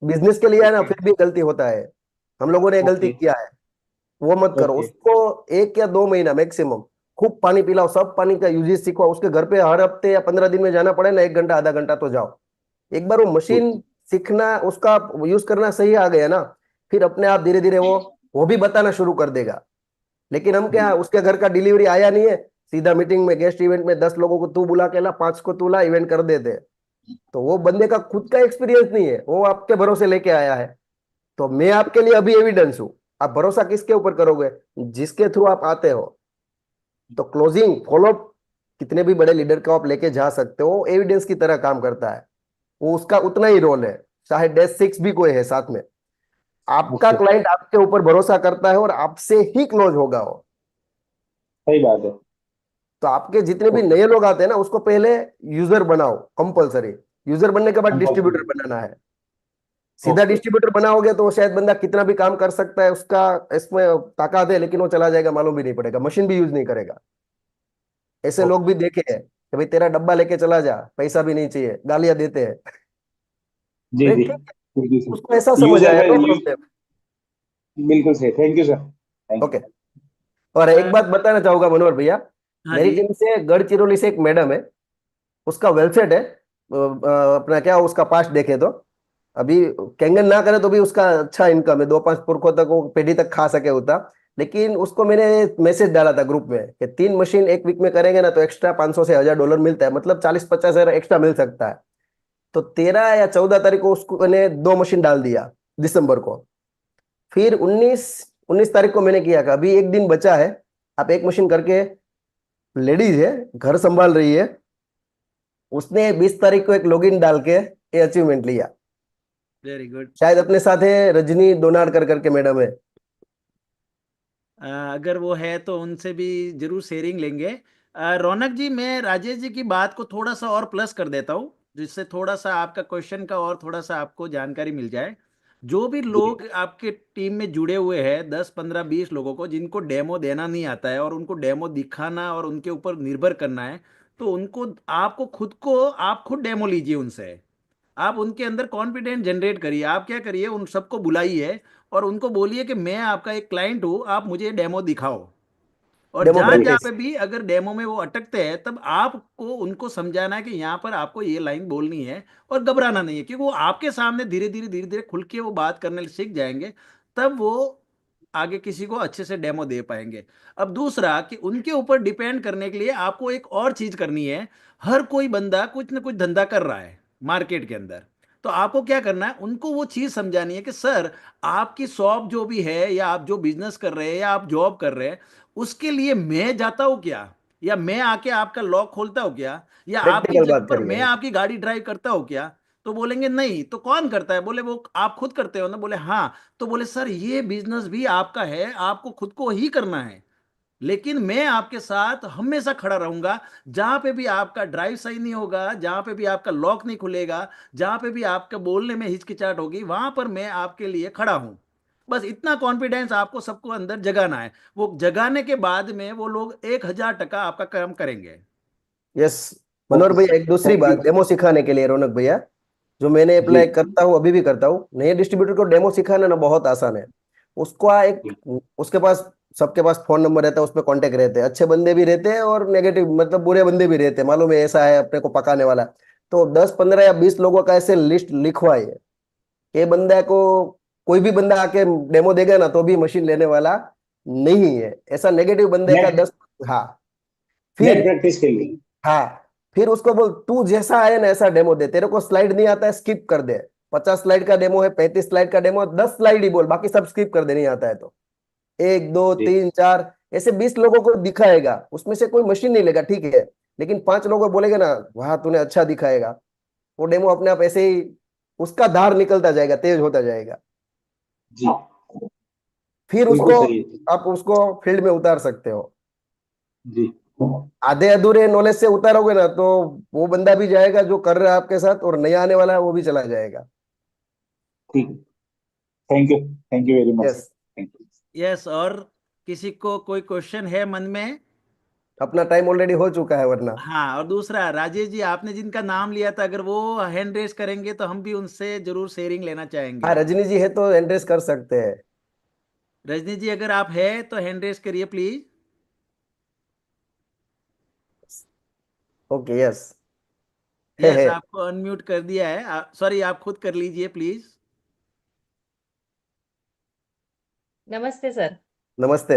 बिजनेस के लिए है ना ओके। फिर भी गलती होता है, हम लोगों ने गलती ओके। किया है, वो मत करो। ओके। उसको 1 या 2 महीना मैक्सिमम खूब पानी पिलाओ, सब पानी का यूजेज सीखो। उसके घर पे हर हफ्ते या 15 दिन में जाना पड़े ना, 1 घंटा आधा घंटा तो जाओ। एक बार वो मशीन ओके। सीखना, उसका यूज करना सही आ गया ना, फिर अपने आप धीरे धीरे वो भी बताना शुरू कर देगा। लेकिन हम क्या, जी। उसके घर का डिलीवरी आया नहीं है, सीधा मीटिंग में गेस्ट इवेंट में 10 लोगों को तू बुला के ला, 5 को तू ला, इवेंट कर देते। तो वो बंदे का खुद का एक्सपीरियंस नहीं है, वो आपके भरोसे लेके आया है। तो मैं आपके लिए अभी एविडेंस हूं। आप भरोसा किसके ऊपर करोगे? जिसके थ्रू आप आते हो। तो क्लोजिंग फॉलो कितने भी बड़े लीडर को आप लेके जा सकते हो, एविडेंस की तरह काम करता है। वो उसका उतना ही रोल है, चाहे डेस्क 6 भी कोई है साथ में। आपका ओके। क्लाइंट आपके ऊपर भरोसा करता है और आपसे ही क्लोज होगा वो। सही बात है। तो आपके जितने भी ओके। नए लोग आते हैं ना, उसको पहले यूजर बनाओ कंपलसरी। यूजर बनने के बाद डिस्ट्रीब्यूटर कंपल्सरी। बनाना है। सीधा ओके। डिस्ट्रीब्यूटर बनाओगे तो शायद बंदा कितना भी काम कर सकता है, उसका इसमें ताकत है, लेकिन वो चला जाएगा, मालूम भी नहीं पड़ेगा, मशीन भी यूज नहीं करेगा। ऐसे लोग भी ओके। देखे हैं कि भाई तेरा डब्बा लेके चला जा, पैसा भी नहीं चाहिए, गालियां देते हैं। जी अरे जी। ठीक है, बिल्कुल सही। उसको ऐसा समझ यूजर आया, नो यूज प्रॉब्लम। बिल्कुल सही। Thank you sir, thank okay. और एक अ, बात बताना चाहूंगा मनोहर भैया, हाँ मेरी जी। टीम से गढ़चिरौली से एक मैडम है, उसका वेलसेट है। अपना क्या उसका पास्ट देखे तो अभी कैंगन ना करे तो भी उसका अच्छा इनकम है, 2-5 पुरखों तक वो पेढ़ी तक खा सके होता। लेकिन उसको मैंने मैसेज डाला था ग्रुप में कि 3 मशीन एक वीक में करेंगे ना तो एक्स्ट्रा 500 से 1000 डॉलर मिलता है, मतलब 40-50 हजार एक्स्ट्रा मिल सकता है। तो 13 या 14 तारीख को उसको मैंने 2 मशीन डाल दिया, दिसंबर को। फिर 19 तारीख को मैंने किया कि अभी एक दिन बचा है, आप एक मशीन करके, लेडीज है, घर संभाल रही है, उसने 20 तारीख को एक लॉगिन डाल के ये अचीवमेंट लिया। Very good. शायद अपने साथ है रजनी दोनार कर करके मैडम है। अगर वो है तो उनसे भी जरूर शेयरिंग लेंगे। रौनक जी, मैं राजेश जी की बात को थोड़ा सा और प्लस कर देता हूँ, जिससे थोड़ा सा आपका क्वेश्चन का और थोड़ा सा आपको जानकारी मिल जाए। जो भी जी। लोग आपके टीम में जुड़े हुए हैं, 10, 15, 20 लोगों को जिनको डेमो देना नहीं आता है और उनको डेमो दिखाना और उनके ऊपर निर्भर करना है, तो उनको आपको खुद को आप खुद डेमो लीजिए उनसे। आप उनके अंदर कॉन्फिडेंस जनरेट करिए। आप क्या करिए, उन सबको बुलाइए और उनको बोलिए कि मैं आपका एक क्लाइंट हूं, आप मुझे डेमो दिखाओ। और डेमो जहां जहां प्रैक्टिस। पे भी अगर डेमो में वो अटकते हैं, तब आपको उनको समझाना है कि यहाँ पर आपको ये लाइन बोलनी है और घबराना नहीं है, क्योंकि वो आपके सामने धीरे धीरे खुल के वो बात करने सीख जाएंगे। तब वो आगे किसी को अच्छे से डेमो दे पाएंगे। अब दूसरा कि उनके ऊपर डिपेंड करने के लिए आपको एक और चीज करनी है। हर कोई बंदा कुछ ना कुछ धंधा कर रहा है मार्केट के अंदर। तो आपको क्या करना है, उनको वो चीज समझानी है कि सर, आपकी शॉप जो भी है या आप जो बिजनेस कर रहे हैं या आप जॉब कर रहे हैं, उसके लिए मैं जाता हूं क्या, या मैं आके आपका लॉक खोलता हूं क्या, या आपकी प्रैक्टिकल जगह बात पर करिए मैं उनकी। आपकी गाड़ी ड्राइव करता हूं क्या? तो बोलेंगे नहीं, तो कौन करता है? बोले वो आप खुद करते हो ना? बोले हाँ। तो बोले सर, ये बिजनेस भी आपका है, आपको खुद को ही करना है, लेकिन मैं आपके साथ हमेशा खड़ा रहूंगा। जहां पे भी आपका ड्राइव सही नहीं होगा, जहां पे भी आपका लॉक नहीं खुलेगा, जहां पे भी आपके बोलने में हिचकिचाहट होगी, वहां पर मैं आपके लिए खड़ा हूं। बस इतना कॉन्फिडेंस आपको सबको अंदर जगाना है। वो जगाने के बाद में वो लोग 1000% आपका काम करेंगे। यस। मनोहर ओके भैया, सर, एक दूसरी थैंक बात यू। डेमो सिखाने के लिए, रौनक भैया, जो मैंने जी। अप्लाई करता हूँ, अभी भी करता हूँ, नए डिस्ट्रीब्यूटर को डेमो सिखाना ना बहुत आसान है। उसको एक, जी। उसके पास, सबके पास फोन नंबर रहता है, उस पर कॉन्टेक्ट रहते हैं, अच्छे बंदे भी रहते हैं और नेगेटिव मतलब बुरे बंदे भी रहते हैं, मालूम है ऐसा है अपने को पकाने वाला। तो 10, 15 या 20 लोगों का ऐसे लिस्ट लिखवाइए। ये बंदा को, कोई भी बंदा आके डेमो देगा ना तो भी मशीन लेने वाला नहीं है, ऐसा नेगेटिव बंदे का नेट 10। हाँ। नेट फिर प्रैक्टिस के लिए। हाँ, फिर उसको बोल तू जैसा आए ना ऐसा डेमो दे, तेरे को स्लाइड नहीं आता है स्किप कर दे, 50 स्लाइड का डेमो है, 35 स्लाइड का डेमो, 10 स्लाइड ही बोल, बाकी सब स्किप कर दे नहीं आता है तो। 1 2 जी 3 4 ऐसे 20 लोगों को दिखाएगा, उसमें से कोई मशीन नहीं लेगा ठीक है, लेकिन 5 लोगों को बोलेगा ना वाह तूने अच्छा दिखाएगा, वो डेमो अपने आप ऐसे ही उसका धार निकलता जाएगा, तेज होता जाएगा। जी फिर बिल्कुल उसको सही है आप उसको फील्ड में उतार सकते हो। जी। आधे अधूरे नॉलेज से उतारोगे ना तो वो बंदा भी जाएगा जो कर रहा है आपके साथ, और नया आने वाला है वो भी चला जाएगा। ठीक है, thank you very much yes, sir, thank you. Yes. और किसी को कोई क्वेश्चन है मन में? अपना टाइम ऑलरेडी हो चुका है वरना। हाँ, और दूसरा राजेश जी, आपने जिनका नाम लिया था, अगर वो हैंड रेस करेंगे तो हम भी उनसे जरूर शेयरिंग लेना हाँ चाहेंगे। रजनी जी है तो एंट्रेस कर सकते हैं। रजनी जी, अगर आप है तो हैंड रेस करिए प्लीज। ओके यस, यस, है। आपको अनम्यूट कर दिया है। सॉरी, आप खुद कर लीजिए प्लीज। नमस्ते सर। नमस्ते।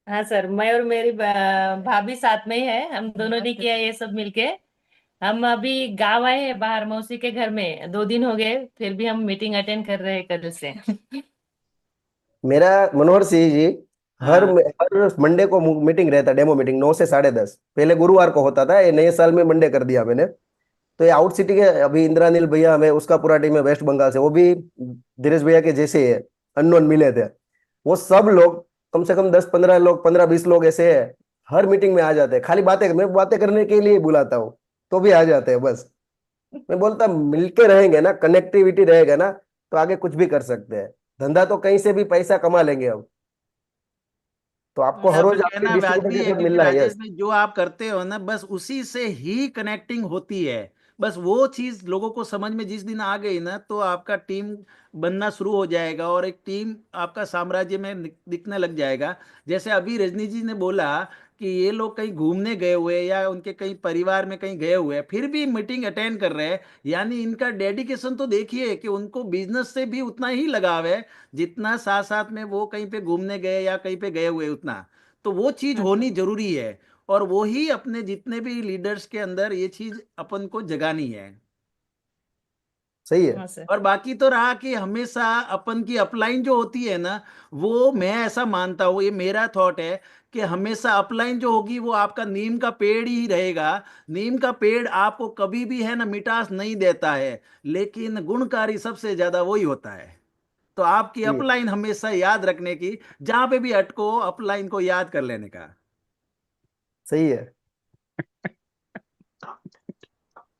हाँ सर, मैं और मेरी भाभी साथ में ही है, हम दोनों ने किया ये सब मिलके। हम अभी गांव आए हैं बाहर मौसी के घर में, 2 दिन हो गए, फिर भी हम मीटिंग अटेंड कर रहे हैं कल से। मेरा मनोहर सिंह जी, हर हाँ हर मंडे को मीटिंग रहता है, डेमो मीटिंग 9 से 10:30, पहले गुरुवार को होता था, ये नए साल में मंडे कर दिया मैंने। तो ये आउट सिटी के अभी इंद्रानील भैया हमें उसका पूरा टीम है वेस्ट बंगाल से, वो भी धीरेश भैया के जैसे ही है, अननोन मिले थे। वो सब लोग कम से कम 10-15 लोग, 15-20 लोग ऐसे है, हर मीटिंग में आ जाते हैं, खाली बातें, मैं बातें करने के लिए ही बुलाता हूँ तो भी आ जाते हैं बस। मैं बोलता मिलके रहेंगे ना, कनेक्टिविटी रहेगा ना तो आगे कुछ भी कर सकते हैं। धंधा तो कहीं से भी पैसा कमा लेंगे अब, तो आपको हर मेरा भी रोज आपके कहना डिस्ट्रीब्यूटर वाजबी के है, साथ क्योंकि मिलना है। राजेश यस, भाई जो आप करते हो ना, बस उसी से ही कनेक्टिंग होती है। बस वो चीज लोगों को समझ में जिस दिन आ गई ना, तो आपका टीम बनना शुरू हो जाएगा और एक टीम आपका साम्राज्य में दिखने लग जाएगा। जैसे अभी रजनी जी ने बोला कि ये लोग कहीं घूमने गए हुए या उनके कहीं परिवार में कहीं गए हुए फिर भी मीटिंग अटेंड कर रहे हैं, यानी इनका डेडिकेशन तो देखिए कि उनको बिजनेस से भी उतना ही लगाव है जितना साथ साथ में वो कहीं पे घूमने गए या कहीं पे गए हुए उतना। तो वो चीज होनी जरूरी है, और वो ही अपने जितने भी लीडर्स के अंदर ये चीज अपन को जगानी है। सही है। हाँ सर। और बाकी तो रहा कि हमेशा अपन की अपलाइन जो होती है ना, वो मैं ऐसा मानता हूँ, ये मेरा थॉट है कि हमेशा अपलाइन जो होगी वो आपका नीम का पेड़ ही रहेगा। नीम का पेड़ आपको कभी भी है ना मिठास नहीं देता है, लेकिन गुणकारी सबसे ज्यादा वही होता है। तो आपकी जी अपलाइन हमेशा याद रखने की, जहां पे भी अटको अपलाइन को याद कर लेने का। सही है।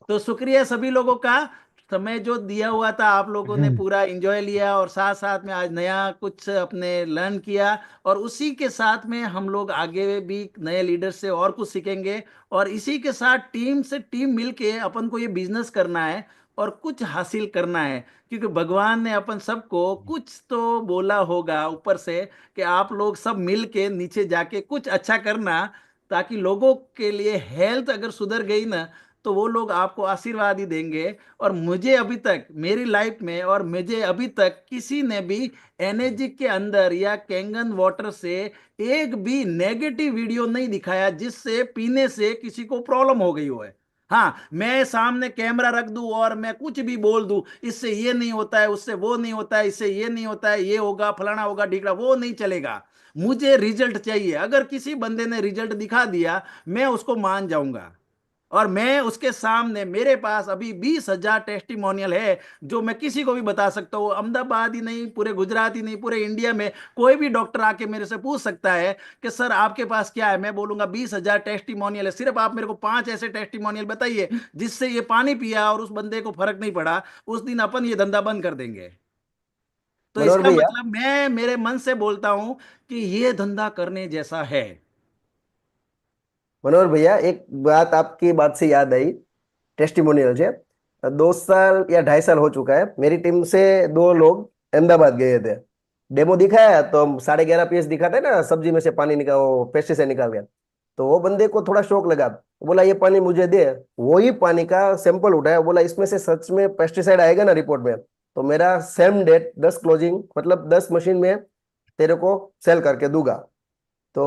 तो शुक्रिया सभी लोगों का, समय जो दिया हुआ था आप लोगों ने पूरा एंजॉय लिया, और साथ साथ में आज नया कुछ अपने लर्न किया, और उसी के साथ में हम लोग आगे भी नए लीडर से और कुछ सीखेंगे, और इसी के साथ टीम से टीम मिलके अपन को ये बिजनेस करना है और कुछ हासिल करना है। क्योंकि भगवान ने अपन सबको कुछ तो बोला होगा ऊपर से कि आप लोग सब मिल के नीचे जाके कुछ अच्छा करना, ताकि लोगों के लिए हेल्थ अगर सुधर गई ना, तो वो लोग आपको आशीर्वाद ही देंगे। और मुझे अभी तक मेरी लाइफ में, और मुझे अभी तक किसी ने भी एनर्जी के अंदर या कैंगन वाटर से एक भी नेगेटिव वीडियो नहीं दिखाया जिससे पीने से किसी को प्रॉब्लम हो गई हो है। हाँ, मैं सामने कैमरा रख दूं और मैं कुछ भी बोल दूं, इससे ये नहीं होता है, उससे वो नहीं होता है, इससे ये नहीं होता है, ये होगा फलाना होगा ढिकड़ा, वो नहीं चलेगा। मुझे रिजल्ट चाहिए। अगर किसी बंदे ने रिजल्ट दिखा दिया, मैं उसको मान जाऊंगा। और मैं उसके सामने, मेरे पास अभी 20,000 टेस्टिमोनियल है जो मैं किसी को भी बता सकता हूँ। अहमदाबाद ही नहीं, पूरे गुजरात ही नहीं, पूरे इंडिया में कोई भी डॉक्टर आके मेरे से पूछ सकता है कि सर आपके पास क्या है, मैं बोलूंगा 20,000 टेस्टिमोनियल है, सिर्फ आप मेरे को 5 ऐसे टेस्टिमोनियल बताइए जिससे ये पानी पिया और उस बंदे को फर्क नहीं पड़ा, उस दिन अपन ये धंधा बंद कर देंगे। तो मनोहर इसका भैया, मतलब मैं मेरे मन से बोलता हूं कि ये धंधा करने जैसा है। मनोहर भैया एक बात आपकी बात से याद आई, टेस्टिमोनियल से 2 साल या 2.5 साल हो चुका है, मेरी टीम से 2 लोग अहमदाबाद गए थे, डेमो दिखाया तो हम 11.5 पीएस दिखाते हैं ना, सब्जी में से पानी निकाल, वो पेस्टिसाइड निकाल गया। तो वो बंदे को थोड़ा शौक लगा, बोला ये पानी मुझे दे, वही पानी का सैंपल उठाया, बोला इसमें से सच में पेस्टिसाइड आएगा ना रिपोर्ट में, तो मेरा सेम डेट 10 क्लोजिंग मतलब 10 मशीन में तेरे को सेल करके दूंगा। तो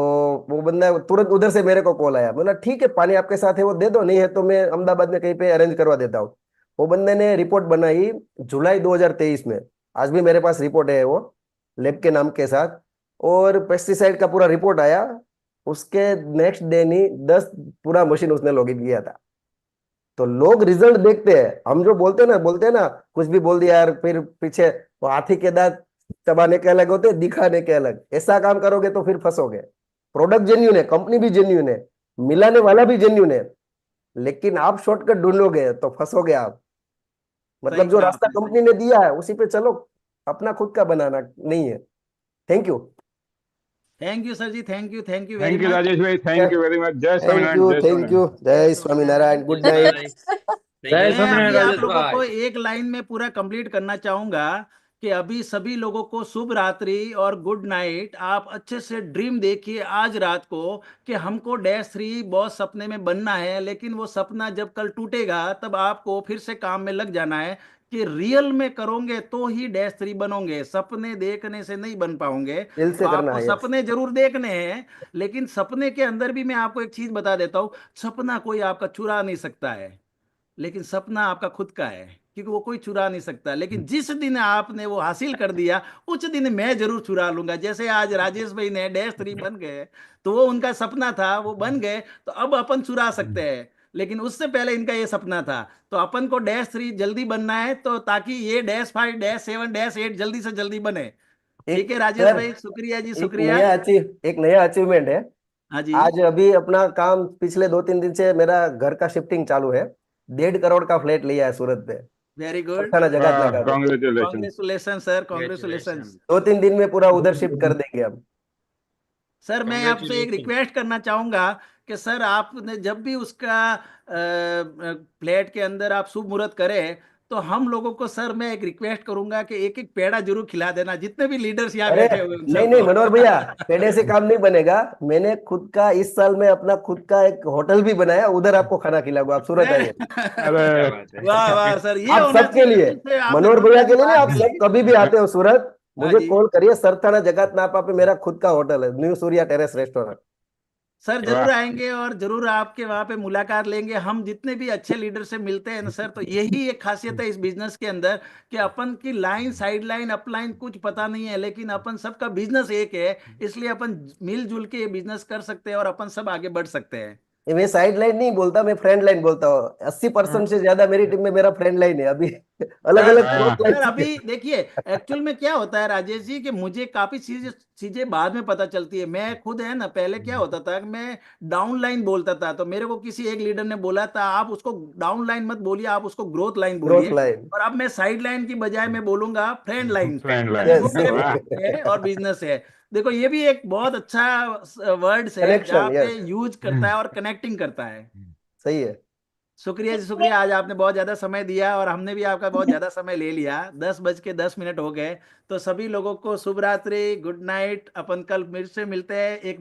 वो बंदा तुरंत उधर से मेरे को कॉल आया, बोला ठीक है पानी आपके साथ है वो दे दो, नहीं है तो मैं अहमदाबाद में कहीं पे अरेंज करवा देता हूँ। वो बंदे ने रिपोर्ट बनाई जुलाई 2023 में, आज भी मेरे पास रिपोर्ट है वो, लैब के नाम के साथ, और पेस्टिसाइड का पूरा रिपोर्ट आया। उसके नेक्स्ट डे नहीं 10 पूरा मशीन उसने लॉगिन किया था। तो लोग रिजल्ट देखते हैं, हम जो बोलते हैं ना कुछ भी बोल दिया यार, फिर पीछे वो हाथी के दांत चबाने के अलग होते हैं, दिखाने के अलग। ऐसा काम करोगे तो फिर फंसोगे। प्रोडक्ट जेन्यून है, कंपनी भी जेन्यून है, मिलाने वाला भी जेन्यून है, लेकिन आप शॉर्टकट ढूंढोगे तो फंसोगे आप। मतलब जो कहा रास्ता आपने, कंपनी ने दिया है उसी पे चलो, अपना खुद का बनाना नहीं है। Thank you. Thank you sir जी, thank you very thank you much. Rajesh भाई, थैंक यू वेरी मच। जय थैंक स्वामीनारायण, यू, जय थैंक यू, स्वामीनारायण। जय स्वामीनारायण, गुड नाइट। जय मैं स्वामीनारायण अभी आप राजेश लोगों को भाई। एक लाइन में पूरा कंप्लीट करना चाहूंगा कि अभी सभी लोगों को शुभ रात्रि और गुड नाइट। आप अच्छे से ड्रीम देखिए आज रात को कि हमको -3 बॉस सपने में बनना है, लेकिन वो सपना जब कल टूटेगा तब आपको फिर से काम में लग जाना है कि रियल में करोगे तो ही -3 बनोगे, सपने देखने से नहीं बन पाओगे। दिल तो से करना आपको है, यस। सपने जरूर देखने हैं, लेकिन सपने के अंदर भी मैं आपको एक चीज बता देता हूँ, सपना कोई आपका चुरा नहीं सकता है, लेकिन सपना आपका खुद का है, क्योंकि वो कोई चुरा नहीं सकता। लेकिन जिस दिन आपने वो हासिल कर दिया उस दिन मैं जरूर चुरा लूंगा। जैसे आज राजेश भाई ने -3 बन गए, तो वो उनका सपना था, वो बन गए, तो अब अपन चुरा सकते हैं, लेकिन उससे पहले इनका ये सपना था। तो अपन को -3 जल्दी बनना है, तो ताकि ये -5 -7 -8 जल्दी से जल्दी बने। ठीक एक है राजेश सर, भाई, शुक्रिया जी, शुक्रिया। एक नया अचीवमेंट है। हाँ जी, आज अभी अपना काम पिछले 2-3 दिन से मेरा घर का शिफ्टिंग चालू है। 1.5 करोड़ का फ्लैट लिया है सूरत पे, वेरी गुड, सरथाना जगत वाह, नगर में। कॉन्ग्रेचुलेशन। Congratulation sir, congratulation. 2-3 दिन में पूरा उधर शिफ्ट कर देंगे हम। सर मैं आपसे एक रिक्वेस्ट करना चाहूंगा कि सर आपने जब भी उसका प्लेट के अंदर आप शुभ मुहूर्त करें, तो हम लोगों को सर मैं एक रिक्वेस्ट करूंगा कि एक एक पेड़ा जरूर खिला देना, जितने भी लीडर्स यहाँ अरे बैठे हुए उन नहीं नहीं सबको। मनोहर भैया, पेड़े से काम नहीं बनेगा। मैंने खुद का इस साल में अपना खुद का एक होटल भी बनाया, उधर आपको खाना खिलाऊंगा, आप सूरत आइए। अरे वाह वाह सर, ये आप होना सबके चाहिए लिए, दिल से, आपने मनोहर दिल भैया से के लिए नहीं, बात आप करी। सब कभी भी आते हो सूरत, हाँ मुझे जी कॉल करिए। सरथाना जगत नापा पे मेरा खुद का होटल है, new Surya terrace restaurant. Sir, वाह, जरूर आएंगे और जरूर आपके वहां पे मुलाकात लेंगे। हम जितने भी अच्छे लीडर से मिलते हैं ना सर, तो यही एक खासियत है इस बिजनेस के अंदर कि अपन की लाइन, साइड लाइन, अपलाइन कुछ पता नहीं है, लेकिन अपन सबका बिजनेस एक है, इसलिए अपन मिलजुल के ये बिजनेस कर सकते हैं और अपन सब आगे बढ़ सकते हैं। मैं साइड लाइन नहीं बोलता, मैं फ्रेंड लाइन बोलता हूँ। 80% से ज्यादा मेरी टीम में मेरा फ्रेंड लाइन है अभी। अलग सर अलग वाह। Cross sir line. अभी देखिए, एक्चुअल में क्या होता है राजेश जी कि मुझे काफी चीजें चीजें बाद में पता चलती है। मैं खुद है ना, पहले क्या होता था कि मैं डाउन लाइन बोलता था, तो मेरे को किसी एक लीडर ने बोला था आप उसको डाउन लाइन मत बोलिए, आप उसको ग्रोथ लाइन ग्रोथ बोलिए। लाइन, और अब मैं साइड लाइन की बजाय मैं बोलूंगा फ्रेंड लाइन, फ्रेंड ताकि वो यस। लाइन, मेरे वाह। फ्रेंड है और बिजनेस है। देखो ये भी एक बहुत अच्छा वर्ड्स है जहाँ कनेक्शन, पे यस, यूज करता है और कनेक्टिंग करता है। सही है। शुक्रिया जी, शुक्रिया। आज आपने बहुत ज्यादा समय दिया और हमने भी आपका बहुत ज्यादा समय ले लिया। 10:10 हो गए। तो सभी लोगों को शुभ रात्रि, गुड नाइट। अपन कल फिर से मिलते हैं एक